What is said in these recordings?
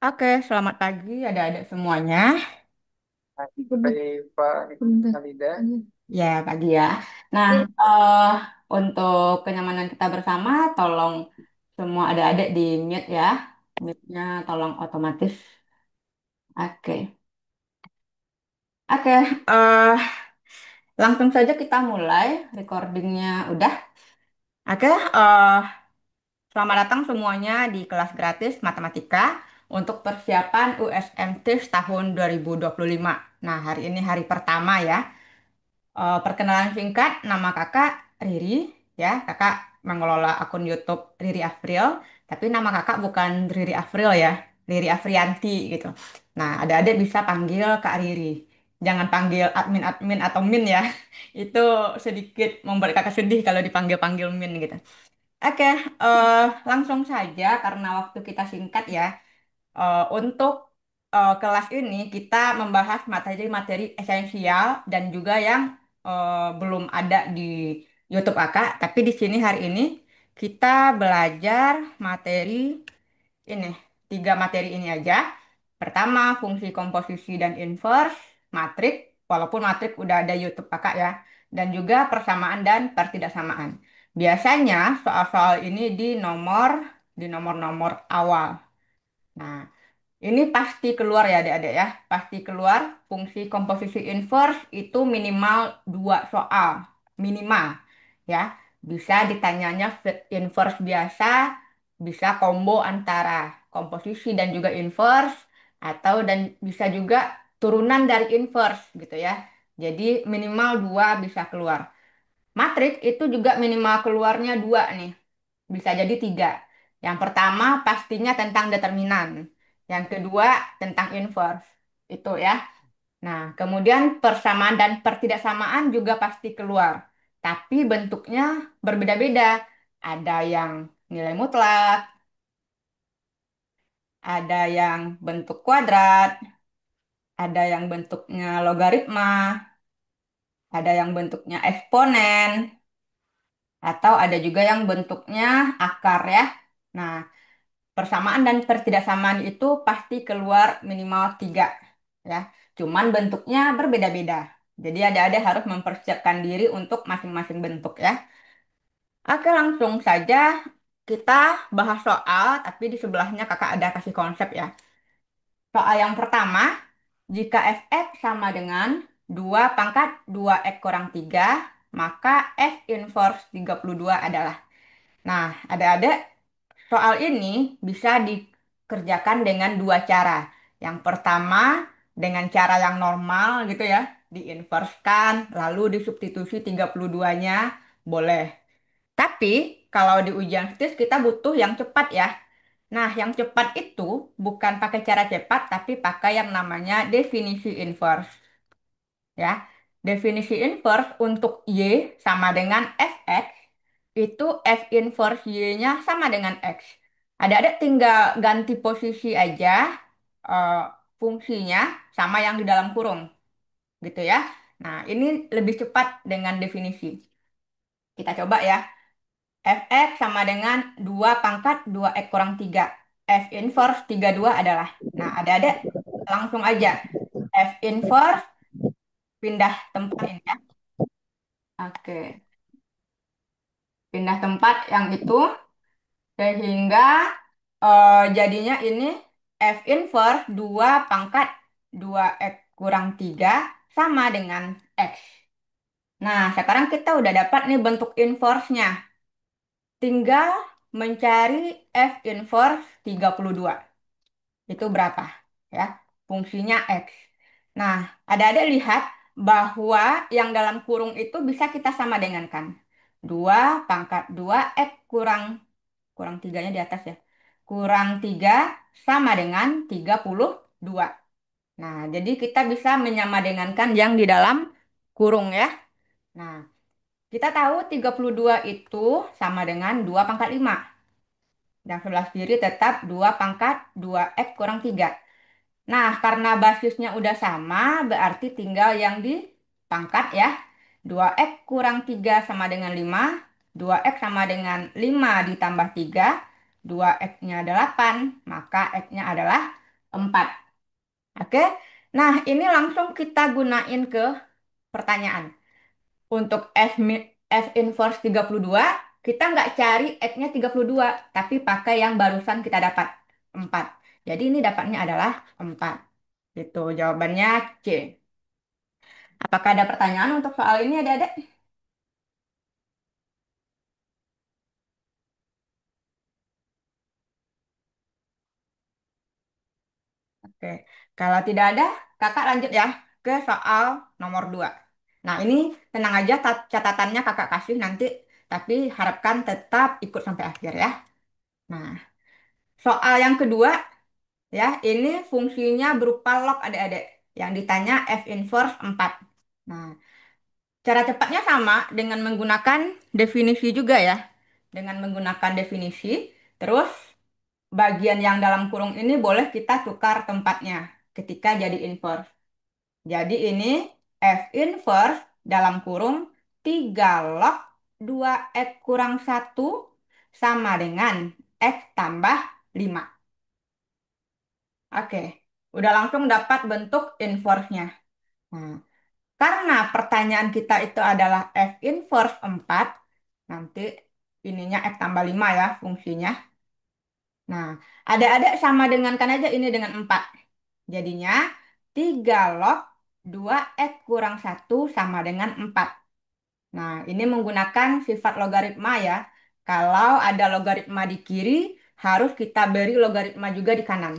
Oke, selamat pagi adik-adik semuanya. Baik, Pak Bentar. Alida. Ya, pagi ya. Nah, eh untuk kenyamanan kita bersama, tolong semua adik-adik di mute ya. Mute-nya tolong otomatis. Oke. Oke, langsung saja kita mulai. Recordingnya udah. Oke, selamat datang semuanya di kelas gratis matematika untuk persiapan USMT tahun 2025. Nah, hari ini hari pertama ya. Perkenalan singkat, nama kakak Riri, ya. Kakak mengelola akun YouTube Riri Afril, tapi nama kakak bukan Riri Afril ya, Riri Afrianti gitu. Nah, ada-ada bisa panggil Kak Riri. Jangan panggil admin-admin atau Min ya. Itu sedikit membuat kakak sedih kalau dipanggil-panggil Min gitu. Oke, langsung saja karena waktu kita singkat ya. Untuk kelas ini kita membahas materi-materi esensial dan juga yang belum ada di YouTube Kakak, tapi di sini hari ini kita belajar materi ini, tiga materi ini aja. Pertama, fungsi komposisi dan inverse, matrik, walaupun matrik udah ada YouTube Kakak ya, dan juga persamaan dan pertidaksamaan. Biasanya soal-soal ini di nomor-nomor awal. Nah, ini pasti keluar ya adik-adik ya. Pasti keluar fungsi komposisi inverse itu minimal dua soal. Minimal ya. Bisa ditanyanya inverse biasa, bisa combo antara komposisi dan juga inverse, atau dan bisa juga turunan dari inverse gitu ya. Jadi minimal dua bisa keluar. Matriks itu juga minimal keluarnya dua nih. Bisa jadi tiga. Yang pertama pastinya tentang determinan. Yang kedua tentang inverse. Itu ya. Nah, kemudian persamaan dan pertidaksamaan juga pasti keluar. Tapi bentuknya berbeda-beda. Ada yang nilai mutlak, ada yang bentuk kuadrat, ada yang bentuknya logaritma, ada yang bentuknya eksponen, atau ada juga yang bentuknya akar ya. Nah, persamaan dan pertidaksamaan itu pasti keluar minimal tiga ya. Cuman bentuknya berbeda-beda. Jadi ada-ada harus mempersiapkan diri untuk masing-masing bentuk ya. Oke, langsung saja kita bahas soal, tapi di sebelahnya kakak ada kasih konsep ya. Soal yang pertama, jika fx sama dengan 2 pangkat 2x kurang 3, maka f inverse 32 adalah. Nah, ada soal ini bisa dikerjakan dengan dua cara. Yang pertama, dengan cara yang normal gitu ya, diinverskan, lalu disubstitusi 32-nya, boleh. Tapi, kalau di ujian stis kita butuh yang cepat ya. Nah, yang cepat itu bukan pakai cara cepat, tapi pakai yang namanya definisi inverse. Ya, definisi inverse untuk Y sama dengan Fx itu F inverse Y-nya sama dengan X. Ada tinggal ganti posisi aja eh, fungsinya sama yang di dalam kurung gitu ya. Nah, ini lebih cepat dengan definisi. Kita coba ya. Fx sama dengan 2 pangkat 2x kurang 3. F inverse 32 adalah. Nah, ada langsung aja. F inverse pindah tempat ini ya. Oke. Pindah tempat yang itu sehingga jadinya ini F inverse 2 pangkat 2x kurang 3 sama dengan X. Nah, sekarang kita udah dapat nih bentuk inverse-nya. Tinggal mencari F inverse 32. Itu berapa? Ya, fungsinya X. Nah, ada lihat bahwa yang dalam kurung itu bisa kita sama dengan kan. 2 pangkat 2x kurang kurang tiganya di atas ya. Kurang 3 sama dengan 32. Nah, jadi kita bisa menyamadengankan yang di dalam kurung ya. Nah, kita tahu 32 itu sama dengan 2 pangkat 5. Dan sebelah kiri tetap 2 pangkat 2x kurang 3. Nah, karena basisnya udah sama, berarti tinggal yang dipangkat ya. 2x kurang 3 sama dengan 5. 2x sama dengan 5 ditambah 3. 2x-nya 8, maka x-nya adalah 4. Oke. Nah, ini langsung kita gunain ke pertanyaan. Untuk F inverse 32, kita nggak cari X-nya 32, tapi pakai yang barusan kita dapat, 4. Jadi ini dapatnya adalah 4. Itu jawabannya C. Apakah ada pertanyaan untuk soal ini, Adik-adik? Oke, kalau tidak ada, kakak lanjut ya ke soal nomor 2. Nah, ini tenang aja catatannya kakak kasih nanti, tapi harapkan tetap ikut sampai akhir ya. Nah, soal yang kedua ya, ini fungsinya berupa log adik-adik. Yang ditanya F inverse 4. Nah, cara cepatnya sama dengan menggunakan definisi juga ya. Dengan menggunakan definisi, terus bagian yang dalam kurung ini boleh kita tukar tempatnya ketika jadi inverse. Jadi ini F inverse dalam kurung 3 log 2X kurang 1 sama dengan X tambah 5. Oke, udah langsung dapat bentuk inverse-nya. Nah, karena pertanyaan kita itu adalah F inverse 4, nanti ininya X tambah 5 ya fungsinya. Nah, ada sama dengankan aja ini dengan 4. Jadinya 3 log 2X kurang 1 sama dengan 4. Nah, ini menggunakan sifat logaritma ya. Kalau ada logaritma di kiri, harus kita beri logaritma juga di kanan.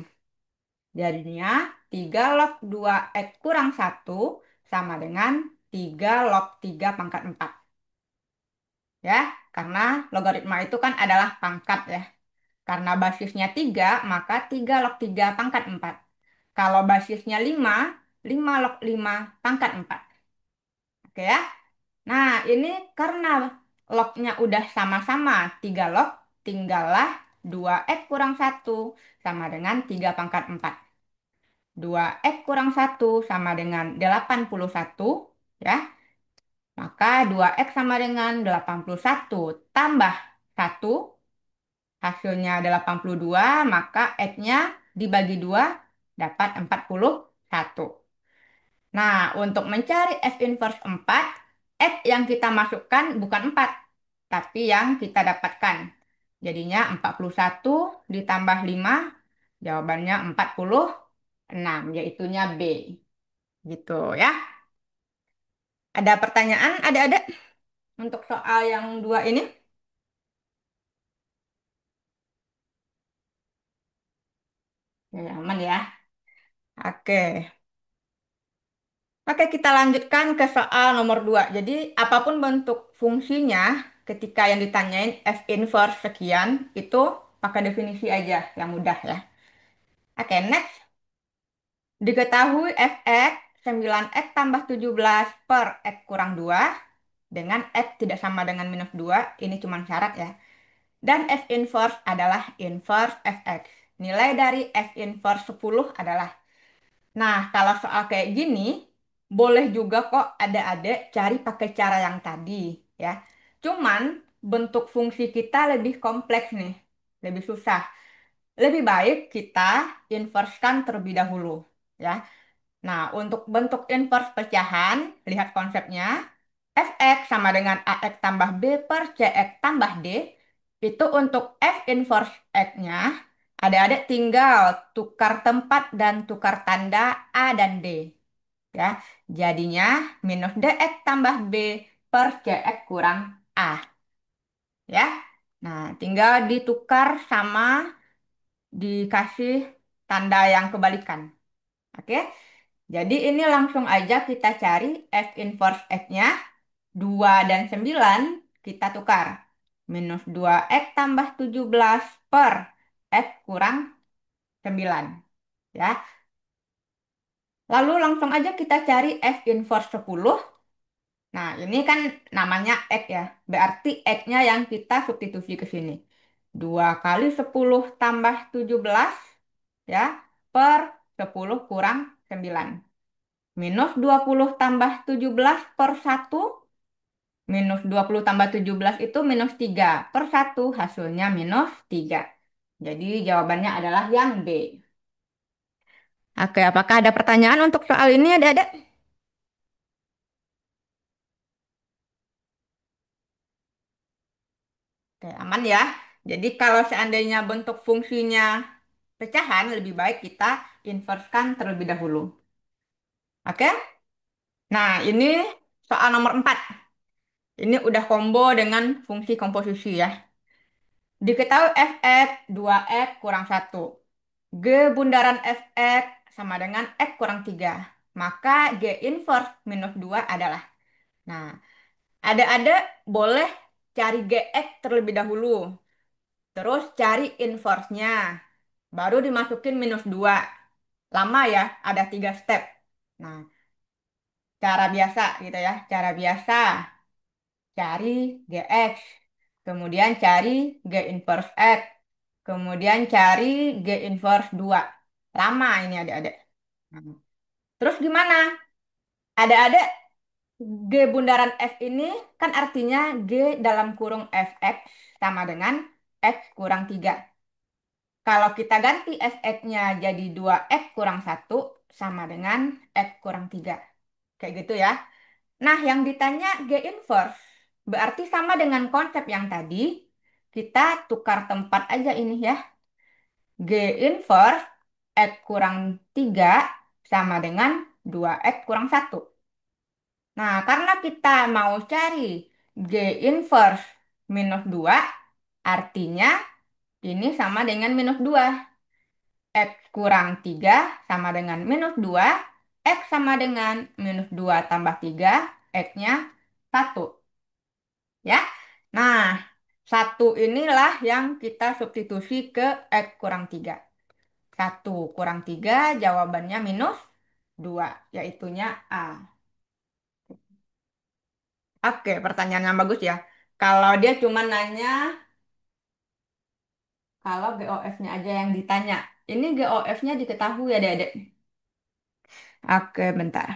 Jadinya 3 log 2X kurang 1 sama dengan 3 log 3 pangkat 4. Ya, karena logaritma itu kan adalah pangkat ya. Karena basisnya 3 maka 3 log 3 pangkat 4. Kalau basisnya 5 5 log 5 pangkat 4. Oke ya. Nah, ini karena lognya udah sama-sama 3 log, tinggallah 2X kurang 1 sama dengan 3 pangkat 4. 2X kurang 1 sama dengan 81, ya. Maka 2X sama dengan 81 tambah 1, hasilnya 82, maka X-nya dibagi 2 dapat 41. Nah, untuk mencari F inverse 4, X yang kita masukkan bukan 4, tapi yang kita dapatkan. Jadinya 41 ditambah 5, jawabannya 46, yaitunya B. Gitu ya. Ada pertanyaan? Ada untuk soal yang dua ini? Ya, aman ya. Oke. Oke, kita lanjutkan ke soal nomor 2. Jadi, apapun bentuk fungsinya, ketika yang ditanyain F inverse sekian, itu pakai definisi aja, yang mudah ya. Oke, next. Diketahui Fx 9x tambah 17 per x kurang 2 dengan x tidak sama dengan minus 2. Ini cuma syarat ya. Dan F inverse adalah inverse Fx. Nilai dari F inverse 10 adalah. Nah, kalau soal kayak gini, boleh juga kok adik-adik cari pakai cara yang tadi, ya. Cuman bentuk fungsi kita lebih kompleks nih, lebih susah. Lebih baik kita inversekan terlebih dahulu, ya. Nah, untuk bentuk inverse pecahan, lihat konsepnya. Fx sama dengan Ax tambah B per Cx tambah D. Itu untuk F inverse X-nya. Adik-adik tinggal tukar tempat dan tukar tanda A dan D. Ya, jadinya minus dx tambah b per cx kurang a. Ya, nah tinggal ditukar sama dikasih tanda yang kebalikan. Oke, jadi ini langsung aja kita cari f inverse x-nya. 2 dan 9 kita tukar. Minus 2x tambah 17 per x kurang 9. Ya, lalu langsung aja kita cari f inverse 10. Nah, ini kan namanya X ya. Berarti X-nya yang kita substitusi ke sini. 2 kali 10 tambah 17 ya per 10 kurang 9. Minus 20 tambah 17 per 1. Minus 20 tambah 17 itu minus 3 per 1. Hasilnya minus 3. Jadi jawabannya adalah yang B. Oke, apakah ada pertanyaan untuk soal ini, Adik-adik? Oke, aman ya. Jadi kalau seandainya bentuk fungsinya pecahan, lebih baik kita inverskan terlebih dahulu. Oke? Nah, ini soal nomor 4. Ini udah combo dengan fungsi komposisi ya. Diketahui fx 2x kurang 1. G bundaran fx sama dengan x kurang 3. Maka G inverse minus 2 adalah. Nah, ada boleh cari Gx terlebih dahulu. Terus cari inverse-nya. Baru dimasukin minus 2. Lama ya, ada 3 step. Nah, cara biasa gitu ya. Cara biasa, cari Gx. Kemudian cari G inverse X. Kemudian cari G inverse 2. Lama ini adik-adik. Nah, terus gimana? Ada G bundaran F ini kan artinya G dalam kurung Fx sama dengan X kurang 3. Kalau kita ganti Fx-nya jadi 2X kurang 1 sama dengan X kurang 3. Kayak gitu ya. Nah, yang ditanya G inverse berarti sama dengan konsep yang tadi. Kita tukar tempat aja ini ya. G inverse X kurang 3 sama dengan 2X kurang 1. Nah, karena kita mau cari G inverse minus 2, artinya ini sama dengan minus 2. X kurang 3 sama dengan minus 2. X sama dengan minus 2 tambah 3. X-nya 1. Ya. Nah, 1 inilah yang kita substitusi ke X kurang 3. 1 kurang 3 jawabannya minus 2, yaitunya A. Oke, pertanyaan yang bagus ya. Kalau dia cuma nanya kalau GOF-nya aja yang ditanya. Ini GOF-nya diketahui ya, Dek. Oke, bentar.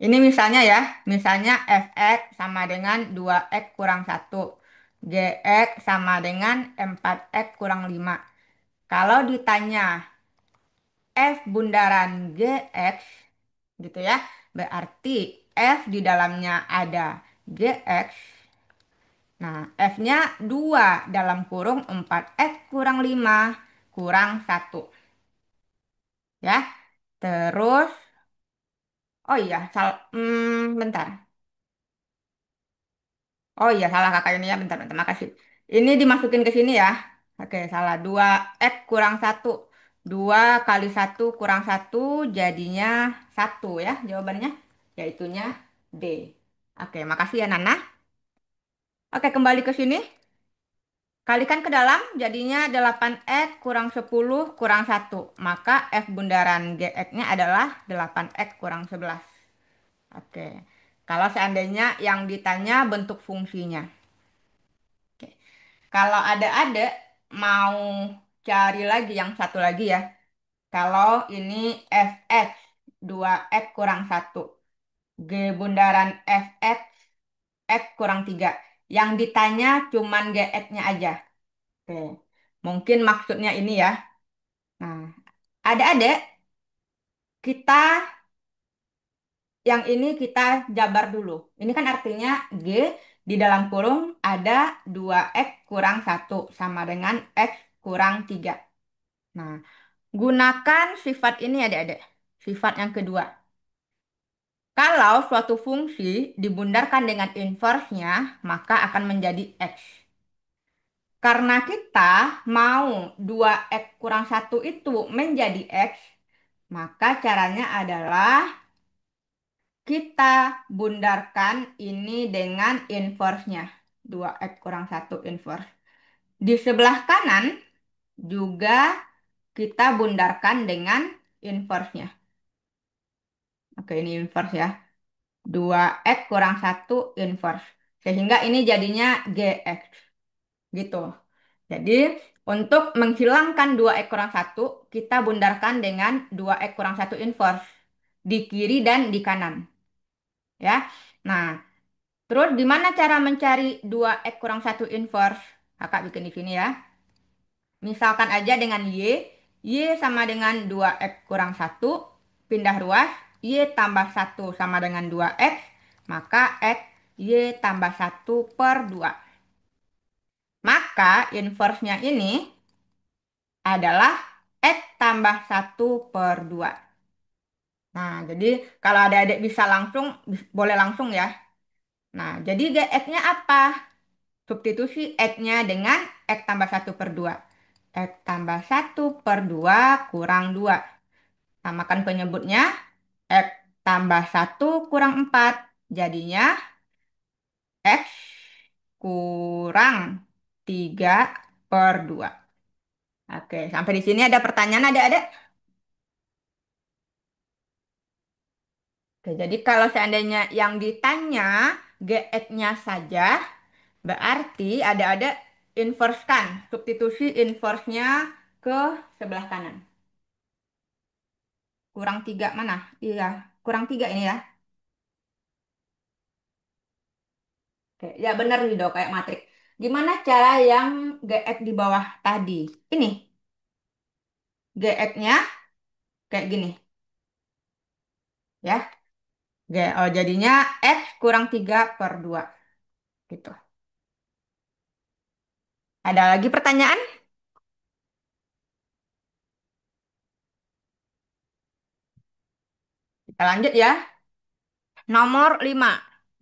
Ini misalnya ya, misalnya fx sama dengan 2x kurang 1. Gx sama dengan 4x kurang 5. Kalau ditanya f bundaran gx, gitu ya, berarti f di dalamnya ada gx. Nah, f-nya 2 dalam kurung 4x kurang 5 kurang 1. Ya, terus, oh iya, bentar. Oh iya, salah kakak ini ya. Bentar, bentar. Makasih. Ini dimasukin ke sini ya. Oke, salah. 2x kurang 1. 2 kali 1 kurang 1 jadinya 1 ya jawabannya. Yaitunya D. Oke, makasih ya Nana. Oke, kembali ke sini. Kalikan ke dalam jadinya 8x kurang 10 kurang 1. Maka F bundaran GX-nya adalah 8x kurang 11. Oke. Kalau seandainya yang ditanya bentuk fungsinya. Oke. Kalau ada mau cari lagi yang satu lagi ya. Kalau ini fx 2x kurang 1. G bundaran fx x kurang 3. Yang ditanya cuman gx-nya aja. Oke. Mungkin maksudnya ini ya. Nah, ada kita yang ini kita jabar dulu. Ini kan artinya G di dalam kurung ada 2x kurang 1 sama dengan x kurang 3. Nah, gunakan sifat ini adik-adik. Sifat yang kedua. Kalau suatu fungsi dibundarkan dengan inverse-nya, maka akan menjadi X. Karena kita mau 2X kurang 1 itu menjadi X, maka caranya adalah kita bundarkan ini dengan inverse-nya. 2X kurang 1 inverse. Di sebelah kanan juga kita bundarkan dengan inverse-nya. Oke, ini inverse ya. 2x kurang 1 inverse. Sehingga ini jadinya gx. Gitu. Jadi, untuk menghilangkan 2x kurang 1, kita bundarkan dengan 2x kurang 1 inverse. Di kiri dan di kanan. Ya. Nah, terus gimana cara mencari 2x kurang 1 inverse? Kakak bikin di sini ya. Misalkan aja dengan Y. Y sama dengan 2X kurang satu, pindah ruas, Y tambah satu sama dengan 2X, maka X Y tambah satu per 2. Maka inverse-nya ini adalah X tambah satu per 2. Nah, jadi kalau adik-adik bisa langsung, boleh langsung ya. Nah, jadi GX-nya apa? Substitusi X-nya dengan X tambah satu per 2. X tambah satu per 2 kurang 2. Samakan penyebutnya, X tambah satu kurang 4. Jadinya X kurang 3 per 2. Oke, sampai di sini ada pertanyaan adik-adik? Oke, jadi kalau seandainya yang ditanya GX-nya saja, berarti ada inverse-kan, substitusi inverse-nya ke sebelah kanan. Kurang 3 mana? Iya, kurang 3 ini ya. Oke, ya benar nih dok, kayak matrik. Gimana cara yang GX di bawah tadi? Ini, GX-nya kayak gini, ya. Oh, jadinya X kurang 3 per 2, gitu. Ada lagi pertanyaan? Kita lanjut ya. Nomor 5.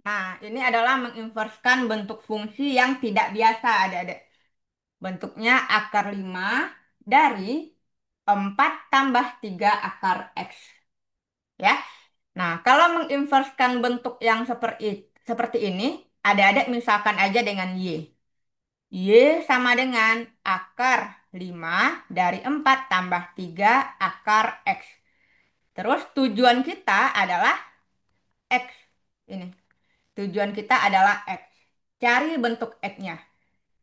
Nah, ini adalah menginverskan bentuk fungsi yang tidak biasa, adik-adik. Bentuknya akar 5 dari 4 tambah 3 akar X. Ya. Nah, kalau menginverskan bentuk yang seperti ini, adik-adik misalkan aja dengan Y. Y sama dengan akar 5 dari 4 tambah 3 akar X. Terus tujuan kita adalah X. Ini. Tujuan kita adalah X. Cari bentuk X-nya.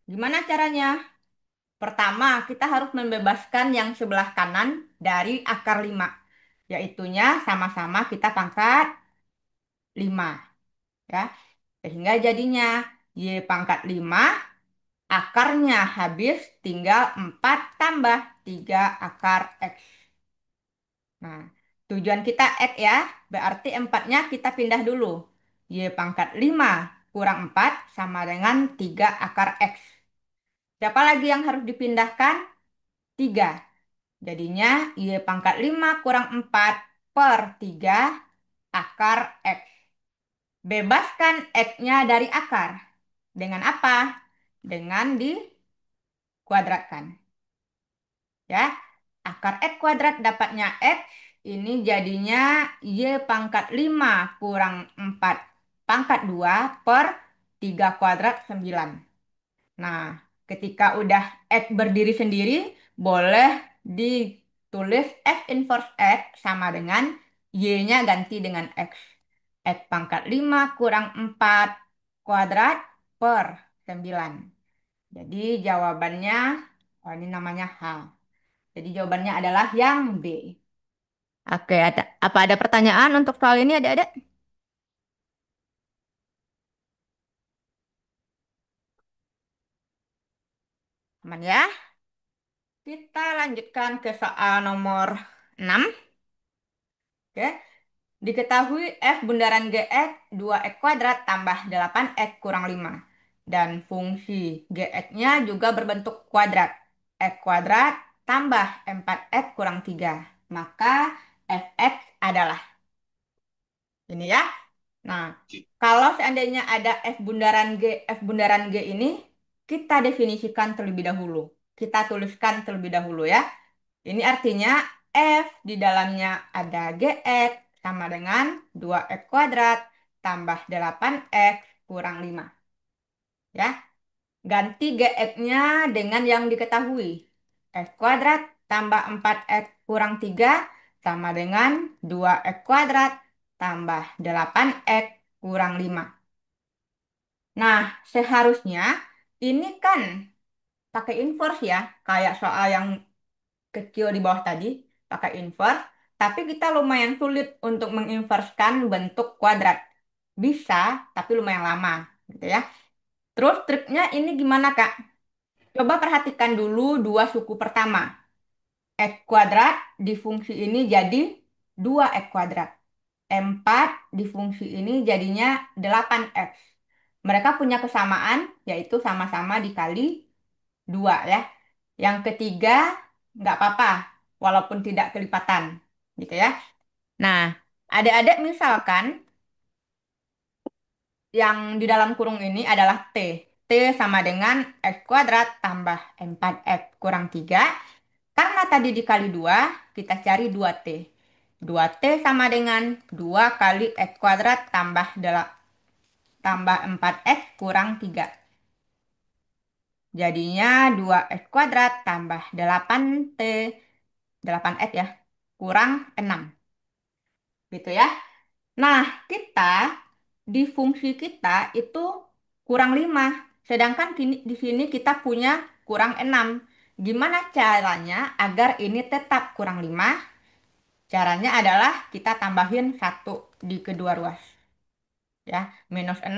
Gimana caranya? Pertama, kita harus membebaskan yang sebelah kanan dari akar 5. Yaitunya sama-sama kita pangkat 5. Ya. Sehingga jadinya Y pangkat 5, akarnya habis tinggal 4 tambah 3 akar X. Nah, tujuan kita X ya, berarti 4-nya kita pindah dulu. Y pangkat 5 kurang 4 sama dengan 3 akar X. Siapa lagi yang harus dipindahkan? 3. Jadinya Y pangkat 5 kurang 4 per 3 akar X. Bebaskan X-nya dari akar. Dengan apa? Dengan dikuadratkan. Ya, akar X kuadrat dapatnya X. Ini jadinya Y pangkat 5 kurang 4 pangkat 2 per 3 kuadrat 9. Nah, ketika udah X berdiri sendiri, boleh ditulis F inverse X sama dengan Y-nya ganti dengan X. X pangkat 5 kurang 4 kuadrat per 9. Jadi jawabannya, oh ini namanya H. Jadi jawabannya adalah yang B. Oke, apa ada pertanyaan untuk soal ini adik-adik? Aman ya? Kita lanjutkan ke soal nomor 6. Oke. Diketahui F bundaran GX 2X kuadrat tambah 8X kurang 5. Dan fungsi GX-nya juga berbentuk kuadrat. X kuadrat tambah 4X kurang 3. Maka Fx adalah ini ya. Nah, kalau seandainya ada F bundaran G ini, kita definisikan terlebih dahulu. Kita tuliskan terlebih dahulu ya. Ini artinya F di dalamnya ada GX sama dengan 2X kuadrat tambah 8X kurang 5. Ya, ganti GX-nya dengan yang diketahui. X kuadrat tambah 4X kurang 3 sama dengan 2X kuadrat tambah 8X kurang 5. Nah, seharusnya ini kan pakai inverse ya, kayak soal yang kecil di bawah tadi, pakai inverse, tapi kita lumayan sulit untuk menginverskan bentuk kuadrat. Bisa, tapi lumayan lama, gitu ya. Terus triknya ini gimana, Kak? Coba perhatikan dulu dua suku pertama. X kuadrat di fungsi ini jadi 2X kuadrat. 4 di fungsi ini jadinya 8X. Mereka punya kesamaan, yaitu sama-sama dikali 2 ya. Yang ketiga, nggak apa-apa, walaupun tidak kelipatan. Gitu ya. Nah, adik-adik misalkan yang di dalam kurung ini adalah T. T sama dengan X kuadrat tambah 4X kurang 3. Karena tadi dikali 2, kita cari 2T. 2T sama dengan 2 kali X kuadrat tambah 4X kurang 3. Jadinya 2X kuadrat tambah 8T, 8X ya, kurang 6. Gitu ya. Nah, kita di fungsi kita itu kurang 5. Sedangkan di sini kita punya kurang 6. Gimana caranya agar ini tetap kurang 5? Caranya adalah kita tambahin 1 di kedua ruas. Ya, minus 6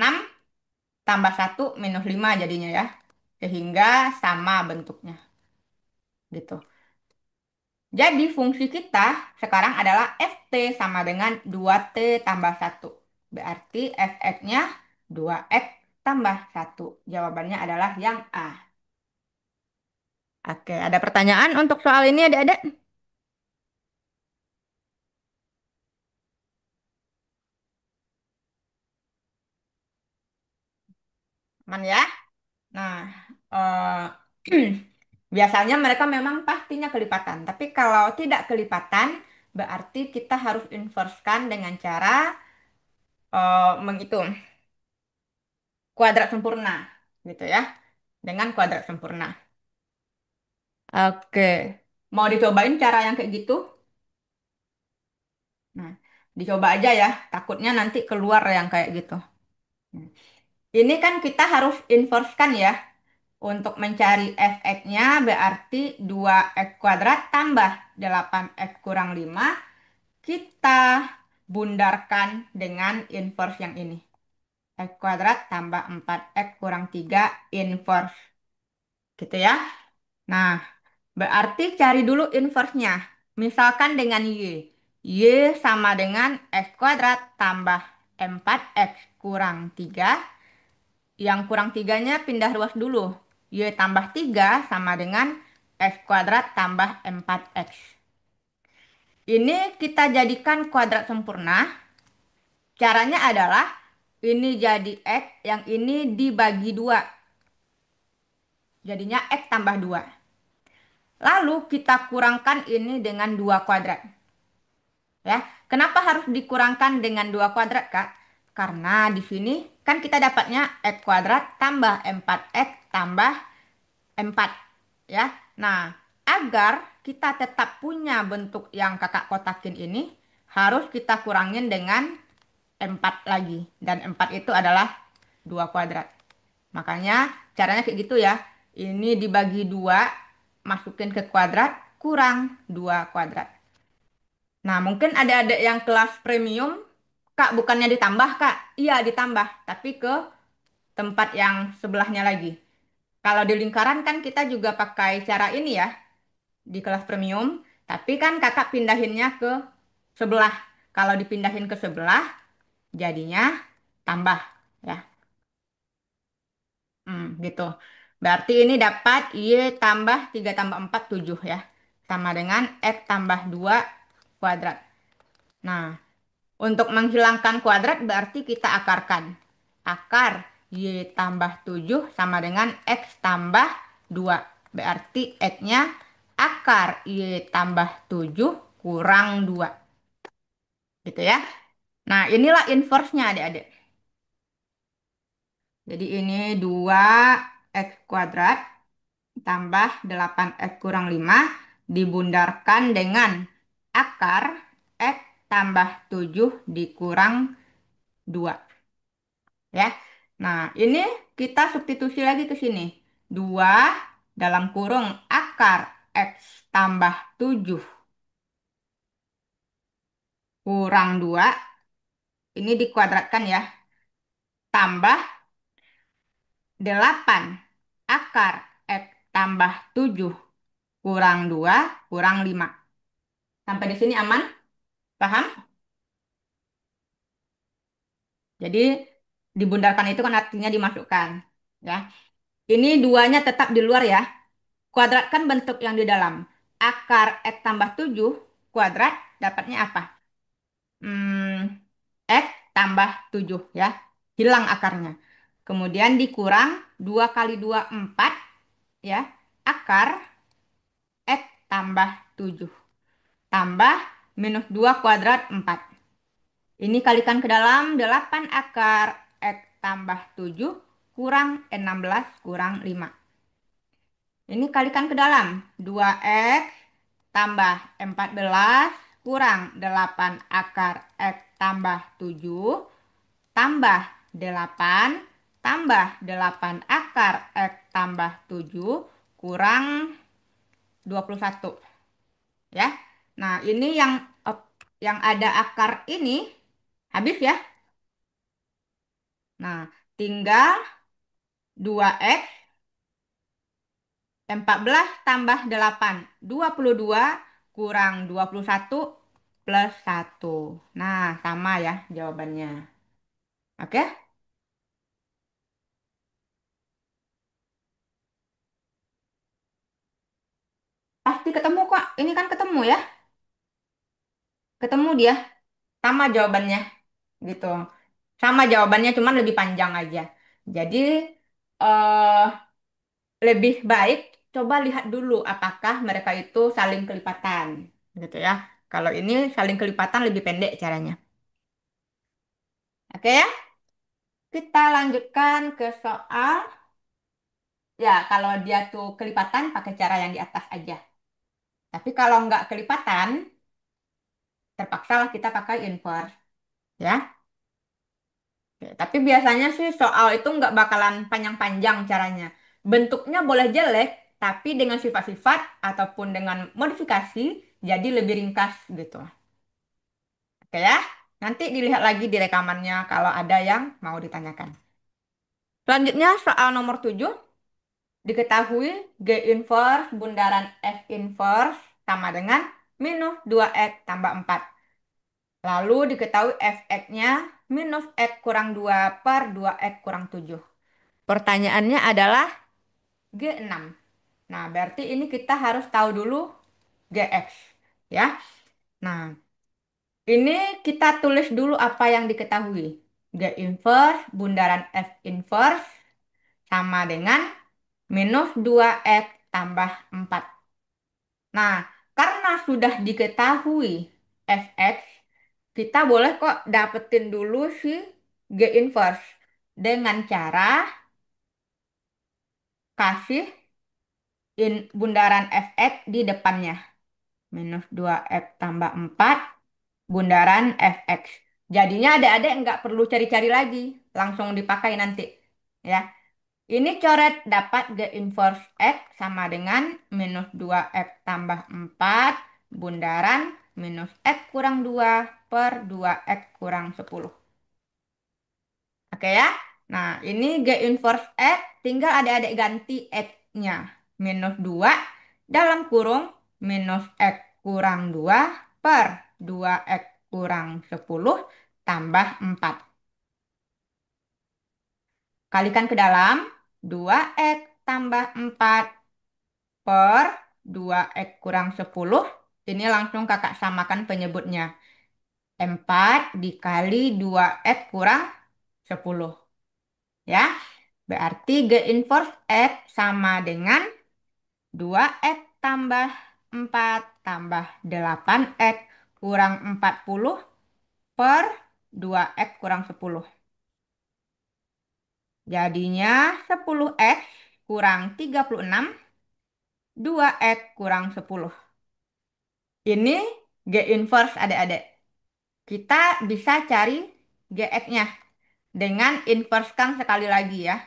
tambah 1 minus 5 jadinya ya. Sehingga sama bentuknya. Gitu. Jadi fungsi kita sekarang adalah ft sama dengan 2t tambah 1. Berarti fx-nya 2x tambah 1. Jawabannya adalah yang A. Oke, ada pertanyaan untuk soal ini adik-adik? Aman ya? Nah, biasanya mereka memang pastinya kelipatan. Tapi kalau tidak kelipatan, berarti kita harus inverskan dengan cara menghitung kuadrat sempurna, gitu ya. Dengan kuadrat sempurna. Oke, mau dicobain cara yang kayak gitu? Nah, dicoba aja ya. Takutnya nanti keluar yang kayak gitu. Hmm. Ini kan kita harus inversekan ya. Untuk mencari fx-nya berarti 2x kuadrat tambah 8x kurang 5. Kita bundarkan dengan inverse yang ini. X kuadrat tambah 4x kurang 3 inverse. Gitu ya. Nah, berarti cari dulu inverse-nya. Misalkan dengan Y. Y sama dengan X kuadrat tambah 4X kurang 3. Yang kurang tiganya pindah ruas dulu. Y tambah 3 sama dengan X kuadrat tambah 4X. Ini kita jadikan kuadrat sempurna. Caranya adalah ini jadi X, yang ini dibagi 2. Jadinya X tambah 2. Lalu kita kurangkan ini dengan 2 kuadrat. Ya, kenapa harus dikurangkan dengan 2 kuadrat, Kak? Karena di sini kan kita dapatnya X kuadrat tambah 4X tambah 4. Ya. Nah, agar kita tetap punya bentuk yang Kakak kotakin ini, harus kita kurangin dengan 4 lagi. Dan 4 itu adalah 2 kuadrat. Makanya caranya kayak gitu ya. Ini dibagi 2, masukin ke kuadrat, kurang 2 kuadrat. Nah, mungkin ada adik yang kelas premium, Kak, bukannya ditambah, Kak? Iya, ditambah, tapi ke tempat yang sebelahnya lagi. Kalau di lingkaran kan kita juga pakai cara ini ya, di kelas premium, tapi kan Kakak pindahinnya ke sebelah. Kalau dipindahin ke sebelah, jadinya tambah, ya. Gitu. Berarti ini dapat Y tambah 3 tambah 4 7 ya. Sama dengan X tambah 2 kuadrat. Nah, untuk menghilangkan kuadrat berarti kita akarkan. Akar Y tambah 7 sama dengan X tambah 2. Berarti X-nya akar Y tambah 7 kurang 2. Gitu ya. Nah, inilah inverse-nya adik-adik. Jadi ini 2X kuadrat tambah 8X kurang 5 dibundarkan dengan akar X tambah 7 dikurang 2. Ya. Nah, ini kita substitusi lagi ke sini. 2 dalam kurung akar X tambah 7 kurang 2. Ini dikuadratkan ya. Tambah 8 akar X tambah 7 kurang 2 kurang 5. Sampai di sini aman? Paham? Jadi dibundarkan itu kan artinya dimasukkan. Ya. Ini duanya tetap di luar ya. Kuadratkan bentuk yang di dalam. Akar X tambah 7 kuadrat dapatnya apa? Hmm, X tambah 7 ya. Hilang akarnya. Kemudian dikurang 2 kali 2 4 ya. Akar X tambah 7 tambah minus 2 kuadrat 4. Ini kalikan ke dalam 8 akar X tambah 7 kurang 16 kurang 5. Ini kalikan ke dalam 2x tambah 14 kurang 8 akar X tambah 7 tambah 8 tambah 8 akar X tambah 7 kurang 21 ya. Nah, ini yang ada akar ini habis ya. Nah, tinggal 2x 14 tambah 8 22 kurang 21 plus 1. Nah, sama ya jawabannya. Oke? Pasti ketemu kok. Ini kan ketemu ya. Ketemu dia. Sama jawabannya gitu. Sama jawabannya cuman lebih panjang aja. Jadi eh lebih baik coba lihat dulu apakah mereka itu saling kelipatan gitu ya. Kalau ini saling kelipatan lebih pendek caranya. Oke ya? Kita lanjutkan ke soal. Ya, kalau dia tuh kelipatan pakai cara yang di atas aja. Tapi kalau nggak kelipatan, terpaksa lah kita pakai inverse. Ya, oke. Tapi biasanya sih soal itu nggak bakalan panjang-panjang caranya. Bentuknya boleh jelek, tapi dengan sifat-sifat ataupun dengan modifikasi jadi lebih ringkas gitu. Oke ya, nanti dilihat lagi di rekamannya kalau ada yang mau ditanyakan. Selanjutnya soal nomor 7. Diketahui G inverse bundaran F inverse sama dengan minus 2x tambah 4. Lalu diketahui Fx-nya minus x kurang 2 per 2x kurang 7. Pertanyaannya adalah G6. Nah, berarti ini kita harus tahu dulu Gx. Ya. Nah, ini kita tulis dulu apa yang diketahui. G inverse bundaran F inverse sama dengan minus 2x tambah 4. Nah, karena sudah diketahui fx, kita boleh kok dapetin dulu si G inverse dengan cara kasih bundaran fx di depannya. Minus 2x tambah 4 bundaran fx. Jadinya adik-adik nggak perlu cari-cari lagi, langsung dipakai nanti. Ya. Ini coret dapat G inverse X sama dengan minus 2X tambah 4 bundaran minus X kurang 2 per 2X kurang 10. Oke ya? Nah, ini G inverse X tinggal adik-adik ganti X-nya. Minus 2 dalam kurung minus X kurang 2 per 2X kurang 10 tambah 4. Kalikan ke dalam 2X tambah 4 per 2x kurang 10. Ini langsung kakak samakan penyebutnya. 4 dikali 2x kurang 10. Ya, berarti G inverse X sama dengan 2x tambah 4 tambah 8x kurang 40 per 2x kurang 10. Jadinya 10x kurang 36, 2x kurang 10. Ini G inverse adik-adik. Kita bisa cari GX-nya dengan inversekan sekali lagi ya.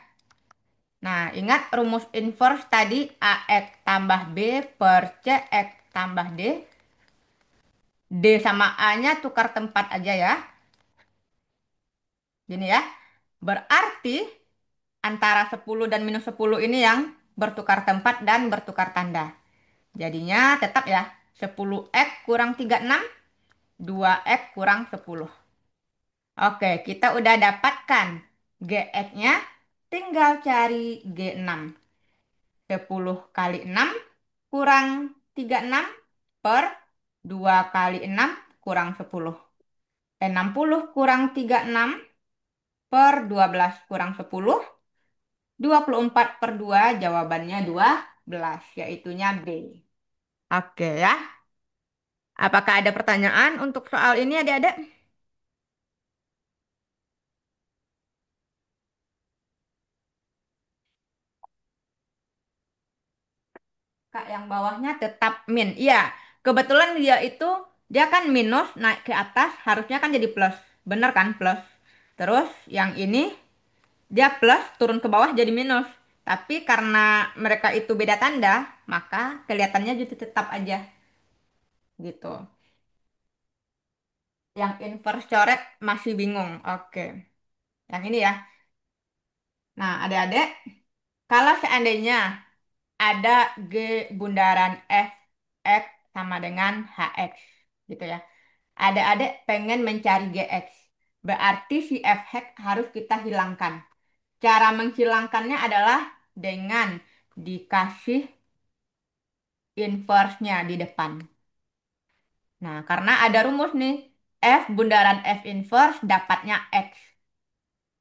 Nah, ingat rumus inverse tadi AX tambah B per CX tambah D. D sama A-nya tukar tempat aja ya. Gini ya. Berarti antara 10 dan minus 10 ini yang bertukar tempat dan bertukar tanda. Jadinya tetap ya, 10x kurang 36, 2x kurang 10. Oke, kita udah dapatkan GX-nya, tinggal cari G6. 10 kali 6 kurang 36 per 2 kali 6 kurang 10. 60 kurang 36 per 12 kurang 10. 24 per 2 jawabannya 12, yaitunya B. Oke ya. Apakah ada pertanyaan untuk soal ini adik-adik? Kak, yang bawahnya tetap min. Iya, kebetulan dia kan minus naik ke atas harusnya kan jadi plus. Bener kan plus. Terus yang ini dia plus turun ke bawah jadi minus. Tapi karena mereka itu beda tanda, maka kelihatannya jadi tetap aja gitu. Yang inverse coret masih bingung. Oke. Yang ini ya. Nah, adik-adik, kalau seandainya ada G bundaran Fx sama dengan Hx gitu ya. Adik-adik pengen mencari Gx. Berarti si Fx harus kita hilangkan. Cara menghilangkannya adalah dengan dikasih inverse-nya di depan. Nah, karena ada rumus nih. F bundaran F inverse dapatnya X.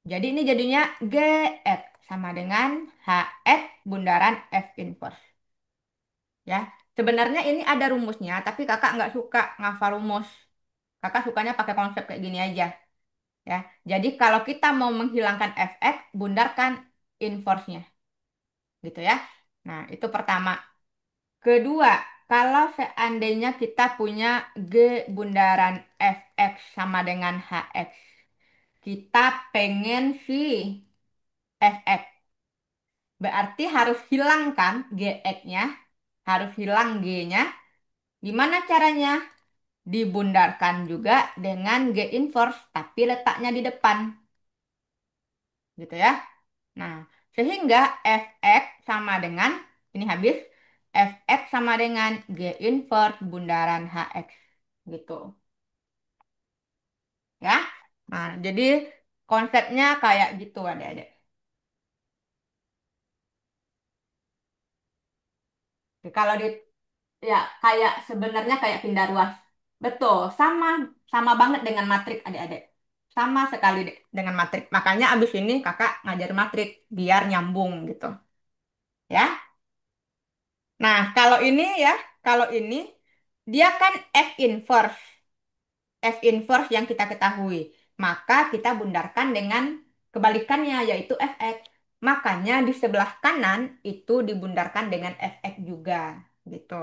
Jadi ini jadinya Gx sama dengan Hx bundaran F inverse. Ya, sebenarnya ini ada rumusnya, tapi kakak nggak suka ngafal rumus. Kakak sukanya pakai konsep kayak gini aja. Ya, jadi kalau kita mau menghilangkan fx, bundarkan inverse-nya, gitu ya. Nah, itu pertama. Kedua, kalau seandainya kita punya G bundaran fx sama dengan hx, kita pengen si fx. Berarti harus hilangkan gx-nya, harus hilang g-nya. Gimana caranya? Dibundarkan juga dengan G inverse, tapi letaknya di depan, gitu ya. Nah, sehingga Fx sama dengan, ini habis, Fx sama dengan G inverse bundaran Hx, gitu. Ya. Nah, jadi konsepnya kayak gitu adik-adik. Kalau di ya kayak sebenarnya kayak pindah ruas. Betul, sama sama banget dengan matrik adik-adik. Sama sekali dengan matrik. Makanya abis ini kakak ngajar matrik biar nyambung gitu. Ya. Nah, kalau ini dia kan F inverse. F inverse yang kita ketahui. Maka kita bundarkan dengan kebalikannya yaitu Fx. Makanya di sebelah kanan itu dibundarkan dengan Fx juga gitu.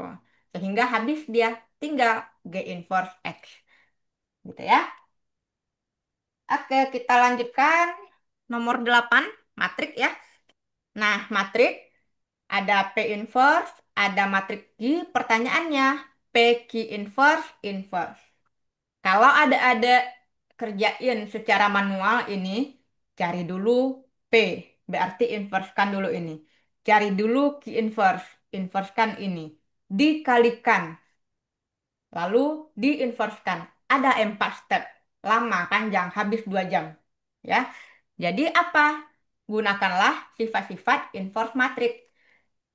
Sehingga habis dia tinggal G inverse X gitu ya. Oke, kita lanjutkan nomor 8 matrik ya. Nah, matrik ada P inverse, ada matrik Q. Pertanyaannya, P Q inverse, inverse. Kalau ada kerjain secara manual ini, cari dulu P, berarti inversekan dulu ini. Cari dulu Q inverse, inversekan ini. Dikalikan, lalu diinversekan. Ada 4 step. Lama, panjang, habis 2 jam. Ya. Jadi apa? Gunakanlah sifat-sifat inverse matrik.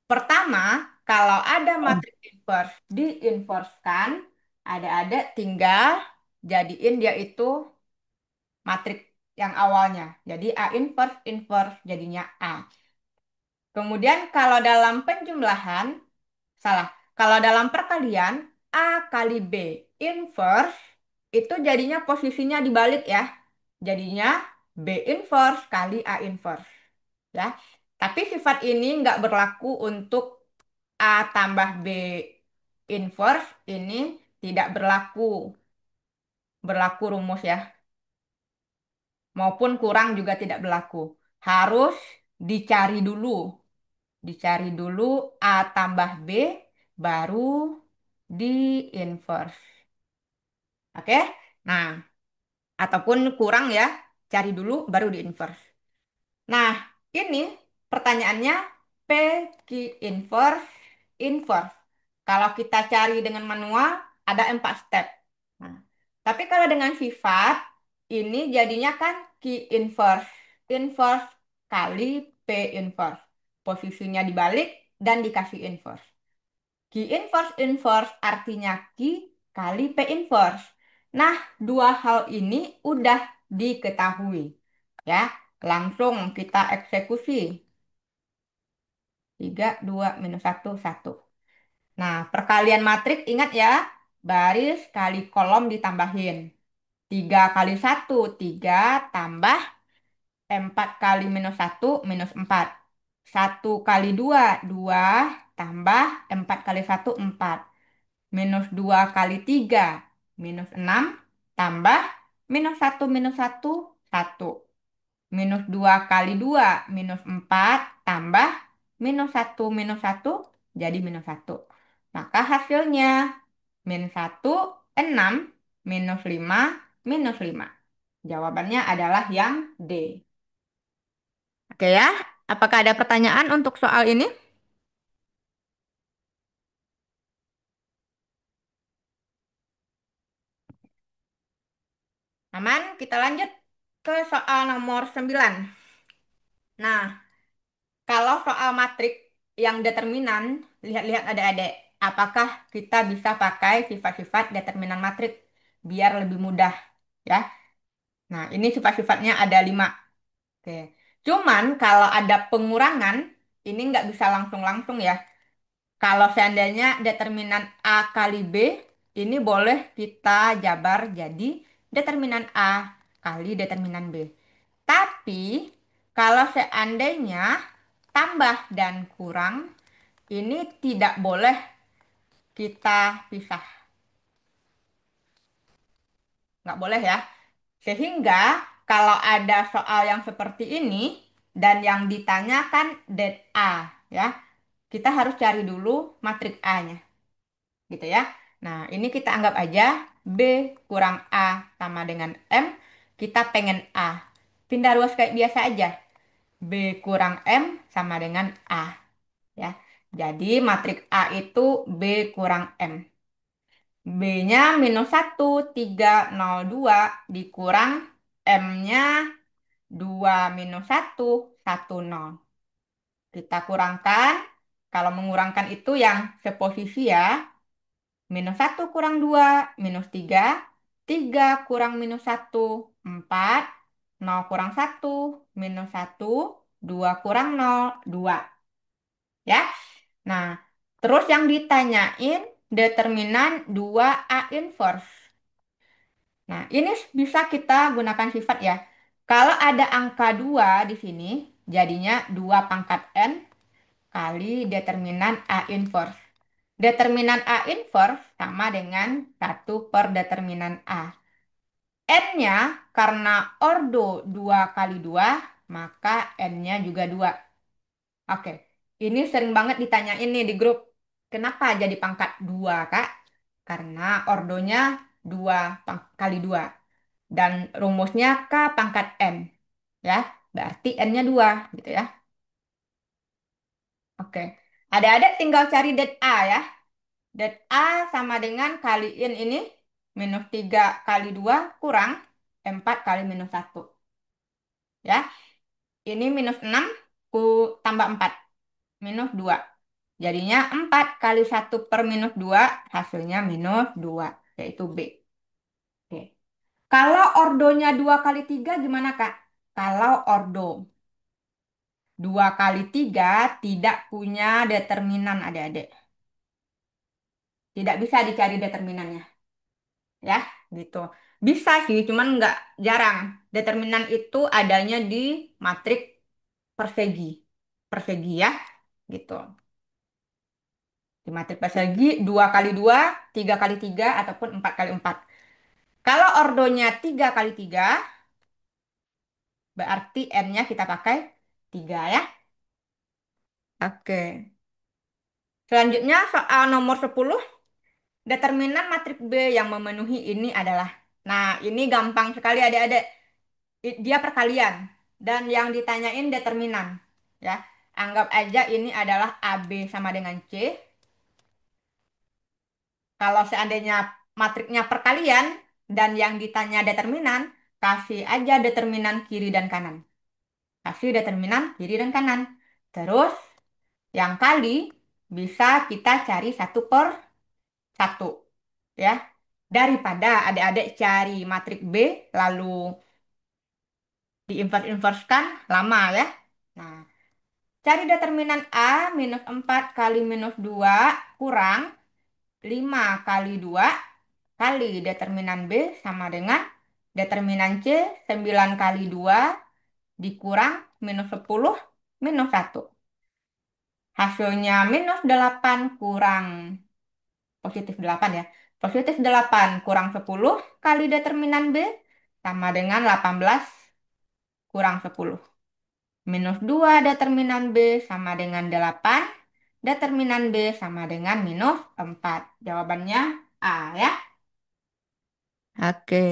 Pertama, kalau ada matrik inverse diinversekan, ada tinggal jadiin dia itu matrik yang awalnya. Jadi A inverse inverse jadinya A. Kemudian kalau dalam penjumlahan, salah. Kalau dalam perkalian A kali B inverse itu jadinya posisinya dibalik ya. Jadinya B inverse kali A inverse. Ya. Tapi sifat ini nggak berlaku untuk A tambah B inverse ini tidak berlaku. Berlaku rumus ya. Maupun kurang juga tidak berlaku. Harus dicari dulu. Dicari dulu A tambah B baru di inverse. Oke? Nah, ataupun kurang ya, cari dulu baru di inverse. Nah, ini pertanyaannya P Q inverse inverse. Kalau kita cari dengan manual, ada 4 step. Nah, tapi kalau dengan sifat, ini jadinya kan Q inverse. Inverse kali P inverse. Posisinya dibalik dan dikasih inverse. Q inverse inverse artinya Q kali P inverse. Nah, dua hal ini udah diketahui. Ya, langsung kita eksekusi. 3 2 minus satu satu. Nah, perkalian matriks ingat ya, baris kali kolom ditambahin. 3 kali satu 3 tambah 4 kali minus satu minus 4. 1 kali 2 2 tambah 4 kali satu 4. Minus 2 kali 3 minus 6 tambah minus satu satu. Minus 2 kali 2 minus 4 tambah minus satu jadi minus satu. Maka hasilnya min satu 6 minus 5 minus 5. Jawabannya adalah yang D. Oke ya, apakah ada pertanyaan untuk soal ini? Aman, kita lanjut ke soal nomor 9. Nah, kalau soal matrik yang determinan, lihat-lihat adik-adik, apakah kita bisa pakai sifat-sifat determinan matrik biar lebih mudah ya. Nah, ini sifat-sifatnya ada 5. Oke. Cuman kalau ada pengurangan, ini nggak bisa langsung-langsung ya. Kalau seandainya determinan A kali B, ini boleh kita jabar jadi determinan A kali determinan B. Tapi kalau seandainya tambah dan kurang, ini tidak boleh kita pisah. Nggak boleh ya. Sehingga kalau ada soal yang seperti ini dan yang ditanyakan det A ya, kita harus cari dulu matriks A-nya gitu ya. Nah, ini kita anggap aja B kurang A sama dengan M, kita pengen A. Pindah ruas kayak biasa aja. B kurang M sama dengan A ya. Jadi matriks A itu B kurang M. B-nya minus satu 3 0 2 dikurang M-nya 2 minus satu 1 0. Kita kurangkan, kalau mengurangkan itu yang seposisi ya. Minus satu kurang 2 minus 3. 3 kurang minus satu 4. 0 kurang satu minus satu. 2 kurang 0 2. Ya. Nah, terus yang ditanyain determinan 2A inverse. Nah, ini bisa kita gunakan sifat ya. Kalau ada angka 2 di sini, jadinya 2 pangkat N kali determinan A inverse. Determinan A inverse sama dengan 1/determinan A. N-nya karena ordo 2 kali 2, maka N-nya juga 2. Oke, ini sering banget ditanyain nih di grup. Kenapa jadi pangkat 2, Kak? Karena ordonya 2 kali 2. Dan rumusnya K pangkat N. Ya, berarti N-nya 2 gitu ya. Oke, ada tinggal cari det A ya. Det A sama dengan kaliin ini. Minus 3 kali 2 kurang 4 kali minus satu. Ya, ini minus 6 ku tambah 4. Minus 2. Jadinya 4 kali 1/-2 hasilnya minus 2. Yaitu B. Oke. Kalau ordonya 2 kali 3 gimana Kak? Kalau ordo 2 kali 3 tidak punya determinan adik-adik. Tidak bisa dicari determinannya. Ya, gitu. Bisa sih, cuman nggak jarang. Determinan itu adanya di matriks persegi. Persegi ya, gitu. Di matriks persegi 2 kali 2, 3 kali 3, ataupun 4 kali 4. Kalau ordonya 3 kali 3, berarti N-nya kita pakai 3 ya. Oke. Selanjutnya soal nomor 10. Determinan matriks B yang memenuhi ini adalah. Nah, ini gampang sekali adik-adik. Dia perkalian. Dan yang ditanyain determinan. Ya. Anggap aja ini adalah AB sama dengan C. Kalau seandainya matriknya perkalian dan yang ditanya determinan, kasih aja determinan kiri dan kanan. Kasih determinan kiri dan kanan. Terus yang kali bisa kita cari satu per satu. Ya. Daripada adik-adik cari matrik B lalu diinvers-inverskan lama ya. Nah, cari determinan A minus 4 kali minus 2 kurang 5 kali 2 kali determinan B sama dengan determinan C 9 kali 2 dikurang minus 10 minus 1. Hasilnya minus 8 kurang positif 8 ya. Positif 8 kurang 10 kali determinan B sama dengan 18 kurang 10. Minus 2 determinan B sama dengan 8. Determinan B sama dengan minus 4. Jawabannya A ya. Oke.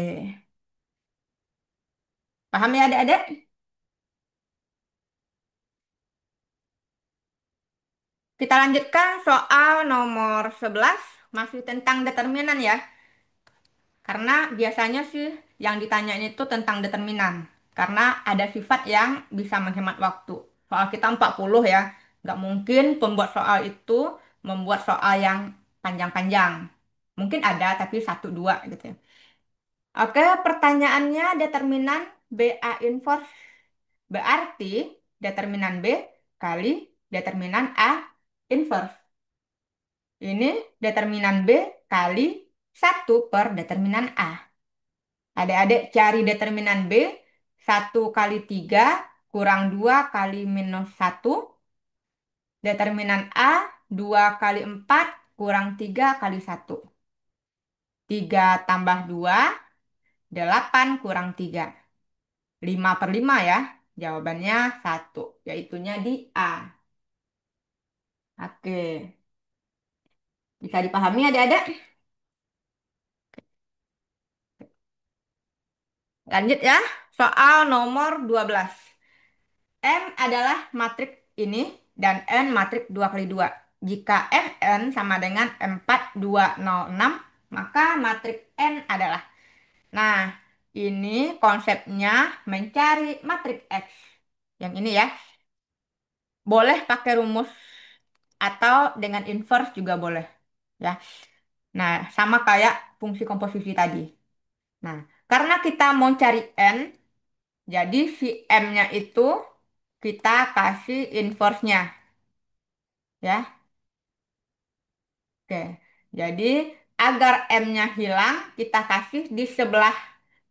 Paham ya adik-adik? Kita lanjutkan soal nomor 11. Masih tentang determinan ya. Karena biasanya sih yang ditanyain itu tentang determinan. Karena ada sifat yang bisa menghemat waktu. Soal kita 40 ya. Nggak mungkin pembuat soal itu membuat soal yang panjang-panjang. Mungkin ada tapi satu dua gitu ya. Oke, pertanyaannya determinan BA inverse. Berarti determinan B kali determinan A inverse. Ini determinan B kali satu per determinan A. Adik-adik cari determinan B. Satu kali 3 kurang 2 kali minus satu. Determinan A 2 kali 4 kurang 3 kali satu. 3 tambah 2 8 kurang 3. 5 per 5 ya. Jawabannya satu. Yaitunya di A. Oke. Bisa dipahami adik-adik? Lanjut ya. Soal nomor 12. M adalah matrik ini dan N matrik 2 kali 2. Jika Mn sama dengan 4206, maka matrik N adalah. Nah, ini konsepnya mencari matrik X. Yang ini ya. Boleh pakai rumus atau dengan inverse juga boleh. Ya. Nah, sama kayak fungsi komposisi tadi. Nah, karena kita mau cari N, jadi si M-nya itu kita kasih inverse-nya. Ya. Oke, jadi agar M-nya hilang, kita kasih di sebelah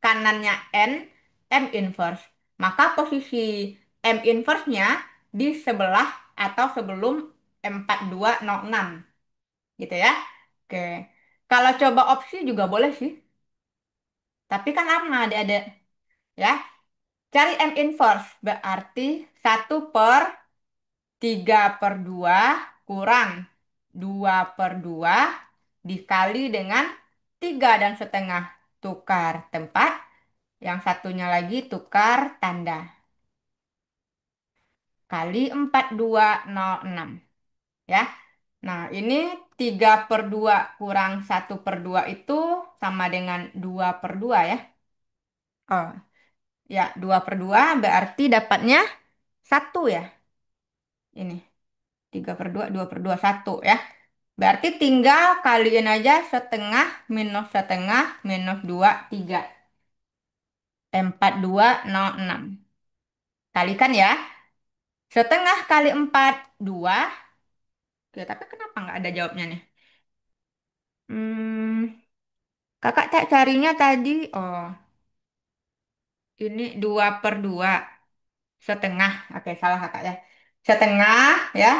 kanannya N, M inverse. Maka posisi M inverse-nya di sebelah atau sebelum 4206. Gitu ya. Oke, kalau coba opsi juga boleh sih. Tapi kan lama adik-adik. Ya, cari M inverse. Berarti 1/3/2 kurang 2/2 dikali dengan 3,5. Tukar tempat. Yang satunya lagi tukar tanda. Kali 4206. Ya. Nah, ini 3/2 kurang 1/2 itu sama dengan 2/2 ya. Oh, ya 2/2 berarti dapatnya 1 ya. Ini 3/2, 2/2, 1 ya. Berarti tinggal kaliin aja setengah minus setengah minus 2, 3. 4206. Kalikan ya. Setengah kali 4, 2. Oke, tapi kenapa nggak ada jawabnya nih? Hmm, kakak tak carinya tadi. Oh, ini 2/2. Setengah. Oke, salah kakak ya. Setengah ya.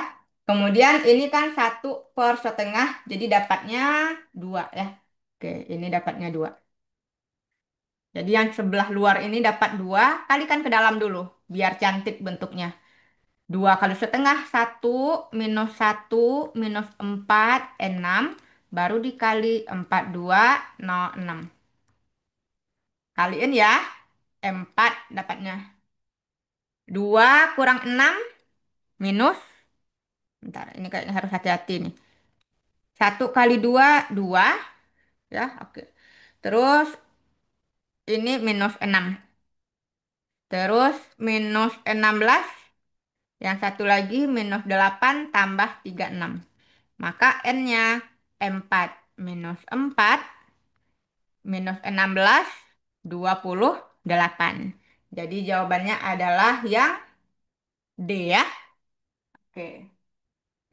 Kemudian ini kan 1/setengah. Jadi dapatnya 2 ya. Oke, ini dapatnya 2. Jadi yang sebelah luar ini dapat 2, kalikan ke dalam dulu, biar cantik bentuknya. 2 kali setengah, 1 minus 4, 6, baru dikali 4206. Kaliin ya, 4 dapatnya. 2 kurang 6 minus, bentar, ini kayaknya harus hati-hati nih. Satu kali dua, dua. Ya, oke. Terus ini minus 6. Terus minus 16. Yang satu lagi minus 8 tambah 36. Maka N-nya 4 minus 4 minus 16 28. Jadi jawabannya adalah yang D ya. Oke.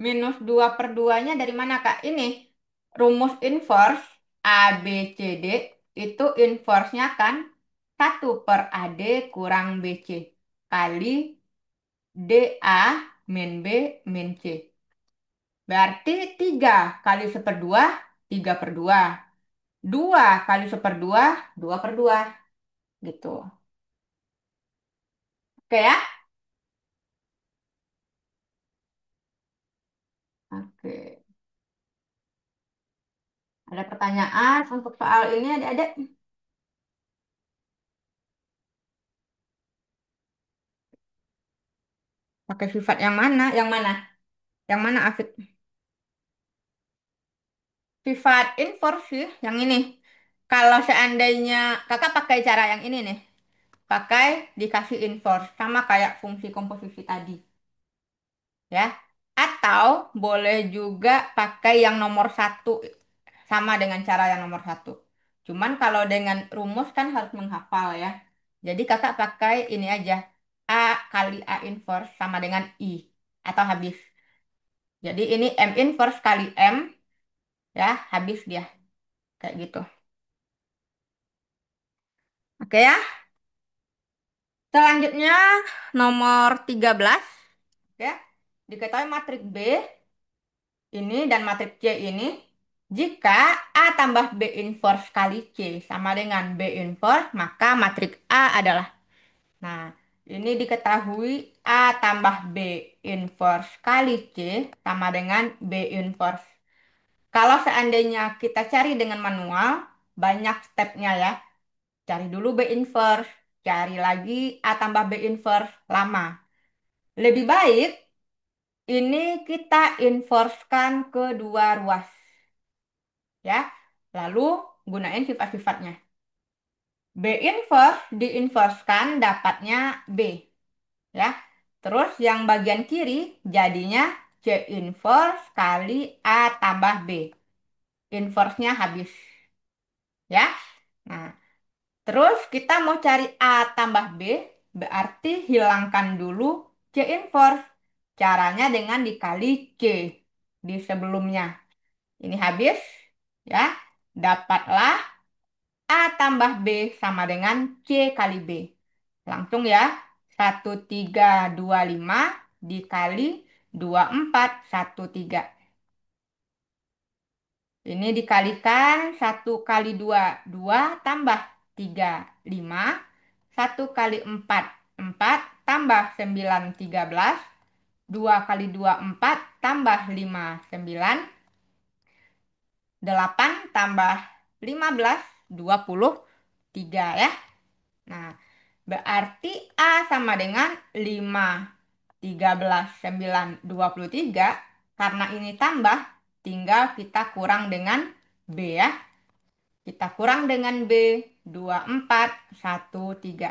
Minus 2 per 2-nya dari mana, Kak? Ini rumus inverse A, B, C, D itu inverse-nya kan 1/AD kurang BC kali DA min B min C. Berarti 3 kali seperdua, 3 per 2. 2 kali seperdua, 2 per 2. Gitu. Oke ya? Oke. Ada pertanyaan untuk soal ini adik-adik? Pakai sifat yang mana? Yang mana? Yang mana, Afid? Sifat inversi yang ini. Kalau seandainya kakak pakai cara yang ini nih. Pakai dikasih inverse. Sama kayak fungsi komposisi tadi. Ya. Atau boleh juga pakai yang nomor satu. Sama dengan cara yang nomor satu. Cuman kalau dengan rumus kan harus menghafal ya. Jadi kakak pakai ini aja. A kali A inverse sama dengan I. Atau habis. Jadi ini M inverse kali M. Ya, habis dia. Kayak gitu. Oke ya. Selanjutnya nomor 13 ya. Diketahui matriks B ini dan matriks C ini jika A tambah B inverse kali C sama dengan B inverse maka matriks A adalah. Nah, ini diketahui A tambah B inverse kali C sama dengan B inverse. Kalau seandainya kita cari dengan manual, banyak stepnya ya. Cari dulu B inverse, cari lagi A tambah B inverse, lama. Lebih baik ini kita inversekan ke dua ruas ya. Lalu gunain sifat-sifatnya. B inverse diinverskan dapatnya B ya. Terus yang bagian kiri jadinya C inverse kali A tambah B. Inverse-nya habis ya. Nah, terus kita mau cari A tambah B, berarti hilangkan dulu C inverse. Caranya dengan dikali C di sebelumnya. Ini habis, ya. Dapatlah A tambah B sama dengan C kali B. Langsung ya, 1325 dikali 2413. Ini dikalikan 1 kali 2 2 tambah 3 5. 1 kali 4 4 tambah 9 13. 2 kali 2 4 tambah 5 9. 8 tambah 15 23 ya. Nah, berarti A sama dengan 5 13 9 23. Karena ini tambah, tinggal kita kurang dengan B ya. Kita kurang dengan B 24 1 3.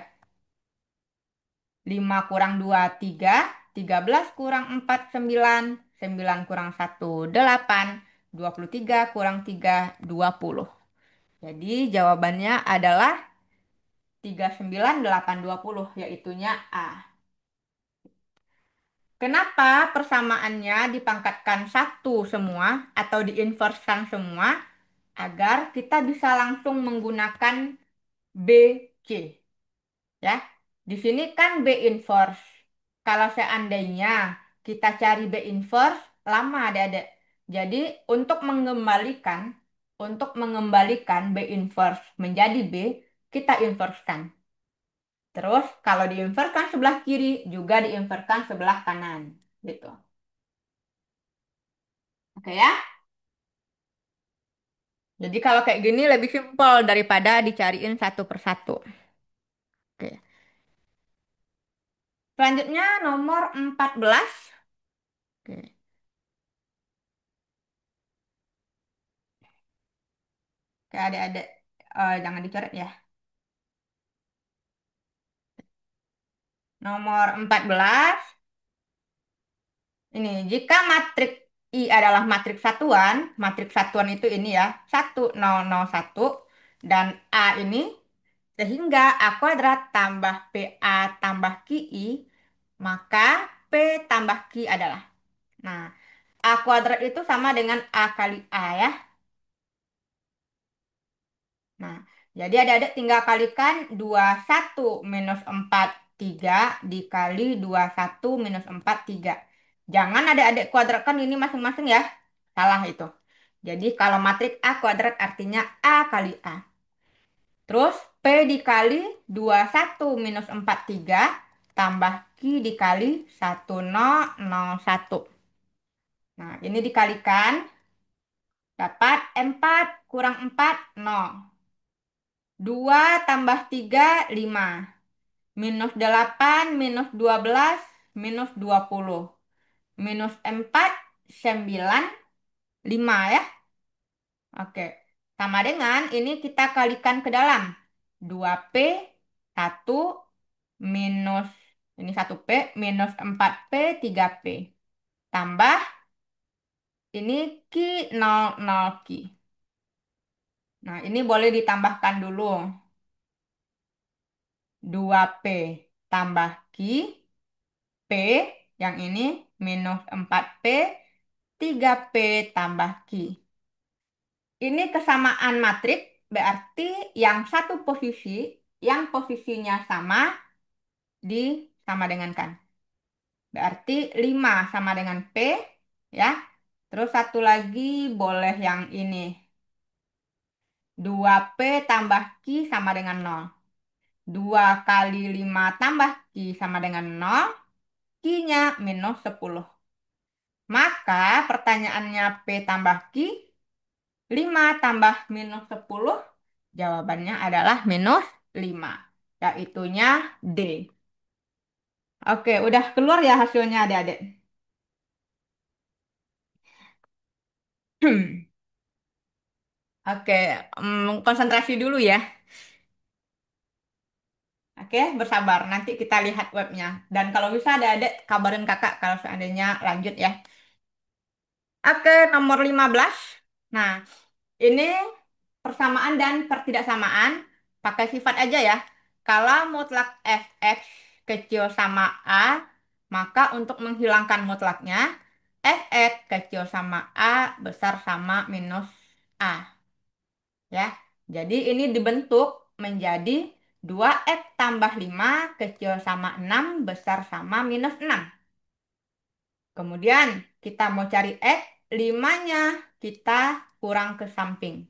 5 kurang 2 3. 13 kurang 4 9. 9 kurang 1 8. 23 kurang 3 20. Jadi jawabannya adalah 39 8 20, yaitunya A. Kenapa persamaannya dipangkatkan satu semua atau diinverskan semua? Agar kita bisa langsung menggunakan B C. Ya, di sini kan B inverse. Kalau seandainya kita cari B inverse, lama adik-adik. Jadi untuk mengembalikan B inverse menjadi B, kita inversekan. Terus kalau diinversekan sebelah kiri, juga diinversekan sebelah kanan. Gitu. Oke ya? Jadi kalau kayak gini lebih simpel daripada dicariin satu persatu. Oke. Selanjutnya nomor 14. Oke. Oke, adik-adik, jangan dicoret ya. Nomor 14. Ini, jika matriks I adalah matriks satuan itu ini ya, 1001 dan A ini, sehingga A kuadrat tambah PA tambah QI, maka P tambah Q adalah. Nah, A kuadrat itu sama dengan A kali A ya. Nah, jadi adik-adik tinggal kalikan 21 minus 43 dikali 21 minus 43. Jangan adik-adik kuadratkan ini masing-masing ya. Salah itu. Jadi kalau matriks A kuadrat artinya A kali A. Terus P dikali 21 minus 43 tambah Q dikali 1001. Nah, ini dikalikan dapat 4 kurang 4 nol. 2 tambah 3 5. Minus 8 minus 12 minus 20. Minus 4 9 5 ya. Oke. Sama dengan ini kita kalikan ke dalam. 2P 1 minus ini 1P minus 4P 3P. Tambah ini Q 00 Q. Nah, ini boleh ditambahkan dulu. 2P tambah Q, P yang ini minus 4P, 3P tambah Q. Ini kesamaan matriks berarti yang satu posisi, yang posisinya sama, disama dengankan. Berarti 5 sama dengan P, ya. Terus satu lagi boleh yang ini. 2P tambah Q sama dengan 0. 2 kali 5 tambah Q sama dengan 0. Q-nya minus 10. Maka pertanyaannya P tambah Q, 5 tambah minus 10, jawabannya adalah minus 5. Yaitunya D. Oke, udah keluar ya hasilnya adik-adik? Oke, konsentrasi dulu ya. Oke, bersabar. Nanti kita lihat webnya. Dan kalau bisa adik-adik kabarin kakak kalau seandainya lanjut ya. Oke, nomor 15. Nah, ini persamaan dan pertidaksamaan pakai sifat aja ya. Kalau mutlak fx kecil sama A, maka untuk menghilangkan mutlaknya, fx kecil sama A besar sama minus A. Ya, jadi ini dibentuk menjadi 2x tambah 5 kecil sama 6 besar sama minus 6. Kemudian kita mau cari x, 5-nya kita kurang ke samping.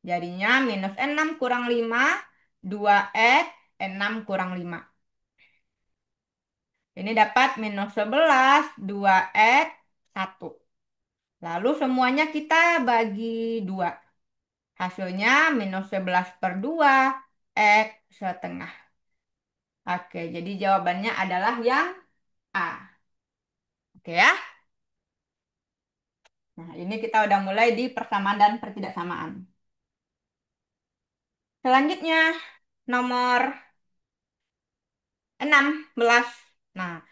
Jadinya minus 6 kurang 5, 2x, 6 kurang 5. Ini dapat minus 11, 2x, 1. Lalu semuanya kita bagi 2. Hasilnya minus 11 per 2, x setengah. Oke, jadi jawabannya adalah yang A. Oke ya. Nah, ini kita udah mulai di persamaan dan pertidaksamaan. Selanjutnya, nomor 16. Nah,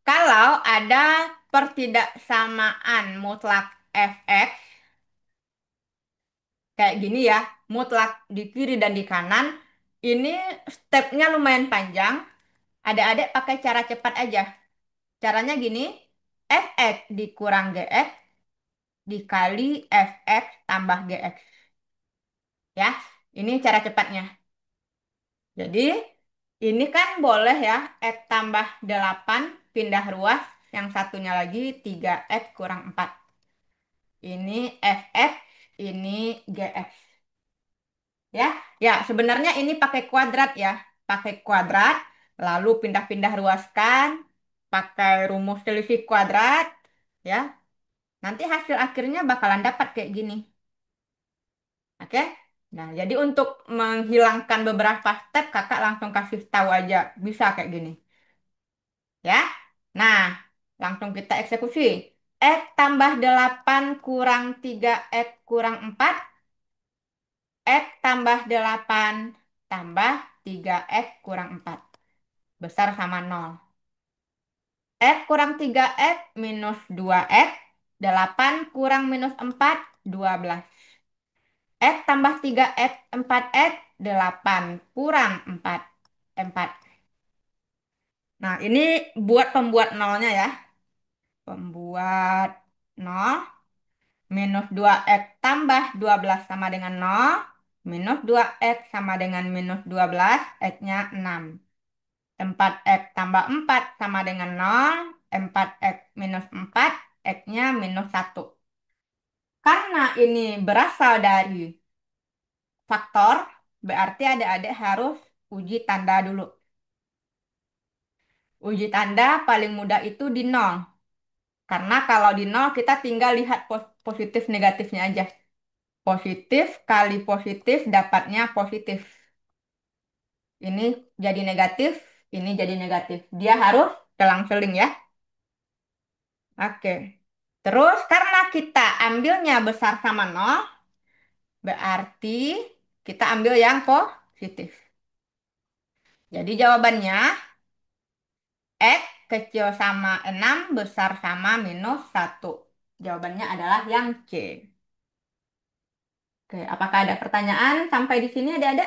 kalau ada pertidaksamaan mutlak fx, kayak gini ya, mutlak di kiri dan di kanan, ini stepnya lumayan panjang. Adik-adik pakai cara cepat aja. Caranya gini, fx dikurang gx dikali fx tambah gx. Ya, ini cara cepatnya. Jadi, ini kan boleh ya, x tambah 8 pindah ruas, yang satunya lagi 3x kurang 4. Ini fx, ini gx. Ya, ya sebenarnya ini pakai kuadrat ya. Pakai kuadrat, lalu pindah-pindah ruaskan, pakai rumus selisih kuadrat, ya. Nanti hasil akhirnya bakalan dapat kayak gini. Oke? Nah, jadi untuk menghilangkan beberapa step, kakak langsung kasih tahu aja. Bisa kayak gini. Ya. Nah, langsung kita eksekusi. X tambah 8 kurang 3X kurang 4. X tambah 8 tambah 3X kurang 4. Besar sama 0. X kurang 3X minus 2X. 8 kurang minus 4, 12. X tambah 3X, 4X. 8 kurang 4, 4. Nah, ini buat pembuat nolnya ya. Pembuat nol minus 2X tambah 12 sama dengan nol. Minus 2X sama dengan minus 12, X-nya 6. 4X tambah 4 sama dengan nol. 4X minus 4, X-nya minus 1. Karena ini berasal dari faktor, berarti adik-adik harus uji tanda dulu. Uji tanda paling mudah itu di nol. Karena kalau di nol kita tinggal lihat positif negatifnya aja. Positif kali positif dapatnya positif. Ini jadi negatif, ini jadi negatif. Dia harus selang-seling ya. Oke. Terus karena kita ambilnya besar sama nol, berarti kita ambil yang positif. Jadi jawabannya X kecil sama 6 besar sama minus 1. Jawabannya adalah yang C. Oke, apakah ada pertanyaan sampai di sini ada?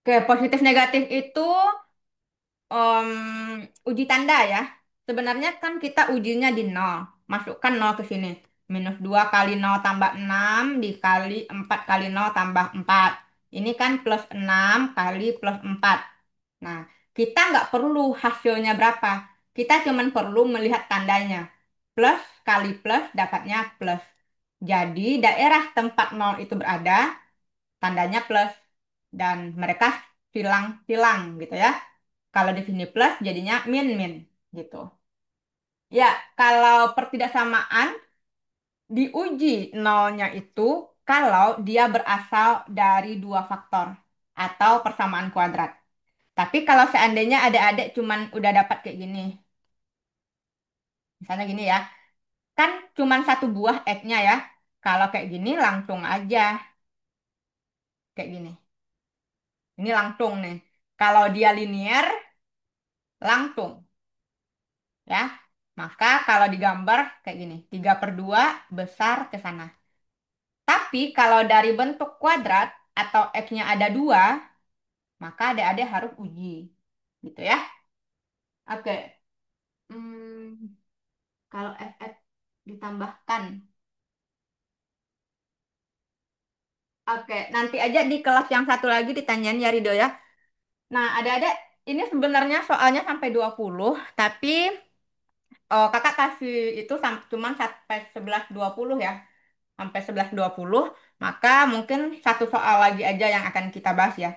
Oke, positif negatif itu uji tanda ya. Sebenarnya kan kita ujinya di nol. Masukkan nol ke sini. Minus 2 kali nol tambah 6 dikali 4 kali nol tambah 4. Ini kan plus 6 kali plus 4. Nah, kita nggak perlu hasilnya berapa. Kita cuma perlu melihat tandanya. Plus kali plus dapatnya plus. Jadi daerah tempat nol itu berada, tandanya plus. Dan mereka silang-silang gitu ya. Kalau di sini plus jadinya min-min gitu. Ya, kalau pertidaksamaan diuji nolnya itu kalau dia berasal dari dua faktor atau persamaan kuadrat. Tapi kalau seandainya adik-adik cuman udah dapat kayak gini, misalnya gini ya, kan cuman satu buah X-nya ya. Kalau kayak gini langsung aja kayak gini. Ini langsung nih. Kalau dia linear, langsung ya. Maka kalau digambar kayak gini, 3/2 besar ke sana. Tapi kalau dari bentuk kuadrat atau X-nya ada dua, maka adik-adik harus uji. Gitu ya. Oke. Hmm, kalau FX ditambahkan. Oke, nanti aja di kelas yang satu lagi ditanyain ya Rido ya. Nah, adik-adik ini sebenarnya soalnya sampai 20, tapi kakak kasih itu cuman sampai 11:20 ya. Sampai 11:20, maka mungkin satu soal lagi aja yang akan kita bahas ya.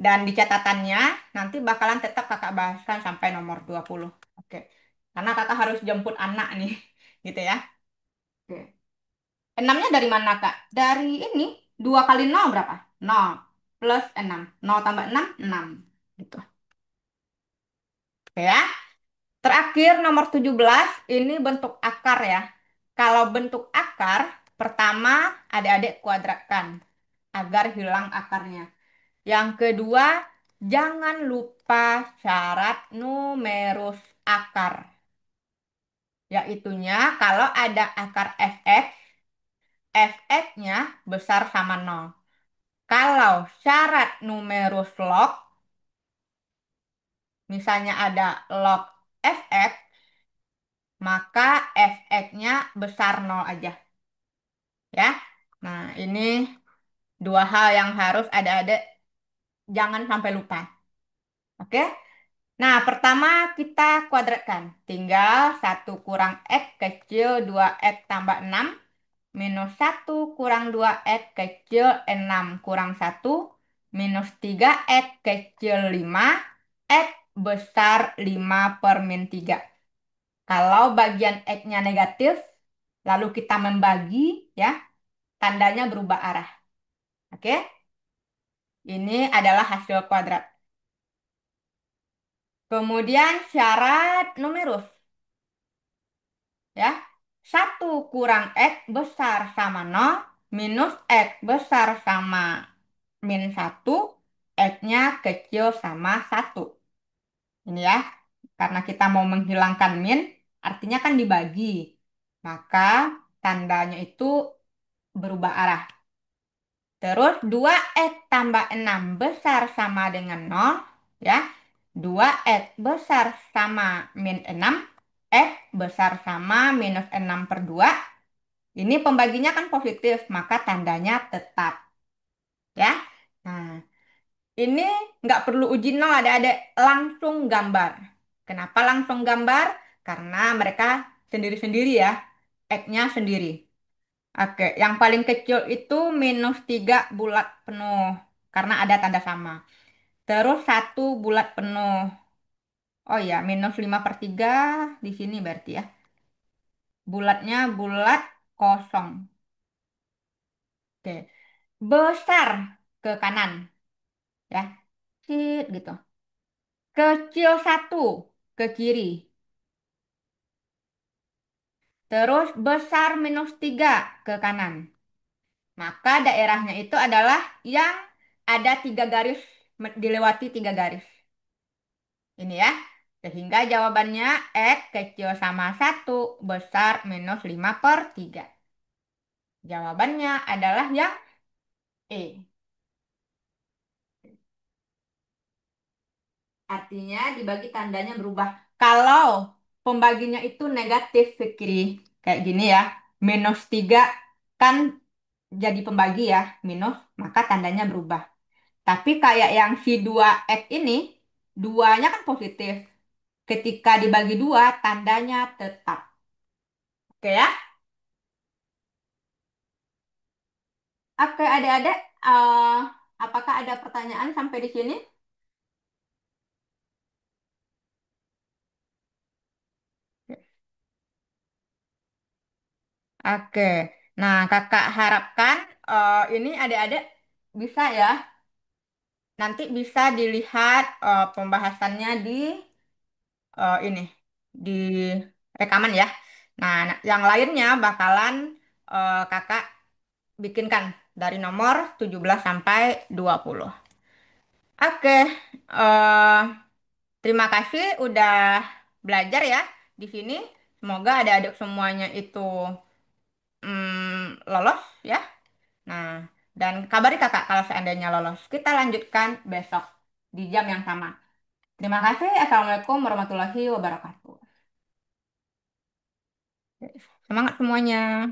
Dan di catatannya nanti bakalan tetap kakak bahaskan sampai nomor 20. Oke. Karena kakak harus jemput anak nih. Gitu ya. Oke. Enamnya dari mana kak? Dari ini. 2 kali nol berapa? Nol. Plus 6. Nol tambah 6, 6. Gitu. Oke ya. Terakhir nomor 17. Ini bentuk akar ya. Kalau bentuk akar, pertama adik-adik kuadratkan agar hilang akarnya. Yang kedua, jangan lupa syarat numerus akar. Yaitunya kalau ada akar fx, fx-nya besar sama nol. Kalau syarat numerus log, misalnya ada log fx, maka fx-nya besar nol aja. Ya. Nah, ini dua hal yang harus ada jangan sampai lupa. Oke? Nah, pertama kita kuadratkan. Tinggal satu kurang X kecil 2X tambah 6 minus satu kurang 2X kecil 6 kurang satu minus 3X kecil 5 X besar 5 per min 3. Kalau bagian X-nya negatif, lalu kita membagi, ya, tandanya berubah arah. Oke? Ini adalah hasil kuadrat. Kemudian syarat numerus. ya. Satu kurang X besar sama nol minus X besar sama min satu, X-nya kecil sama satu. Ini ya, karena kita mau menghilangkan min, artinya kan dibagi. Maka tandanya itu berubah arah. Terus 2x tambah 6 besar sama dengan nol, ya. 2x besar sama min 6, x besar sama minus 6 per 2. Ini pembaginya kan positif, maka tandanya tetap, ya. Nah, ini nggak perlu uji nol, ada langsung gambar. Kenapa langsung gambar? Karena mereka sendiri-sendiri ya, x-nya sendiri. Oke, yang paling kecil itu -3 bulat penuh, karena ada tanda sama. Terus satu bulat penuh. Oh ya, -5/3 di sini berarti ya. Bulatnya bulat kosong. Oke, besar ke kanan ya. Sit gitu. Kecil satu ke kiri. Terus besar -3 ke kanan. Maka daerahnya itu adalah yang ada 3 garis, dilewati 3 garis. Ini ya. Sehingga jawabannya X kecil sama satu besar -5/3. Jawabannya adalah yang E. Artinya dibagi tandanya berubah. Kalau pembaginya itu negatif ke kiri, kayak gini ya, -3 kan jadi pembagi ya, minus, maka tandanya berubah. Tapi kayak yang si 2x ini, duanya kan positif. Ketika dibagi dua, tandanya tetap. Oke ya? Oke adik-adik, apakah ada pertanyaan sampai di sini? Oke, nah kakak harapkan ini adik-adik bisa ya, nanti bisa dilihat pembahasannya di ini, di rekaman ya. Nah, yang lainnya bakalan kakak bikinkan dari nomor 17 sampai 20. Oke, eh, terima kasih udah belajar ya di sini. Semoga adik-adik semuanya itu lolos ya. Nah, dan kabari kakak kalau seandainya lolos. Kita lanjutkan besok di jam yang sama. Terima kasih. Assalamualaikum warahmatullahi wabarakatuh. Semangat semuanya.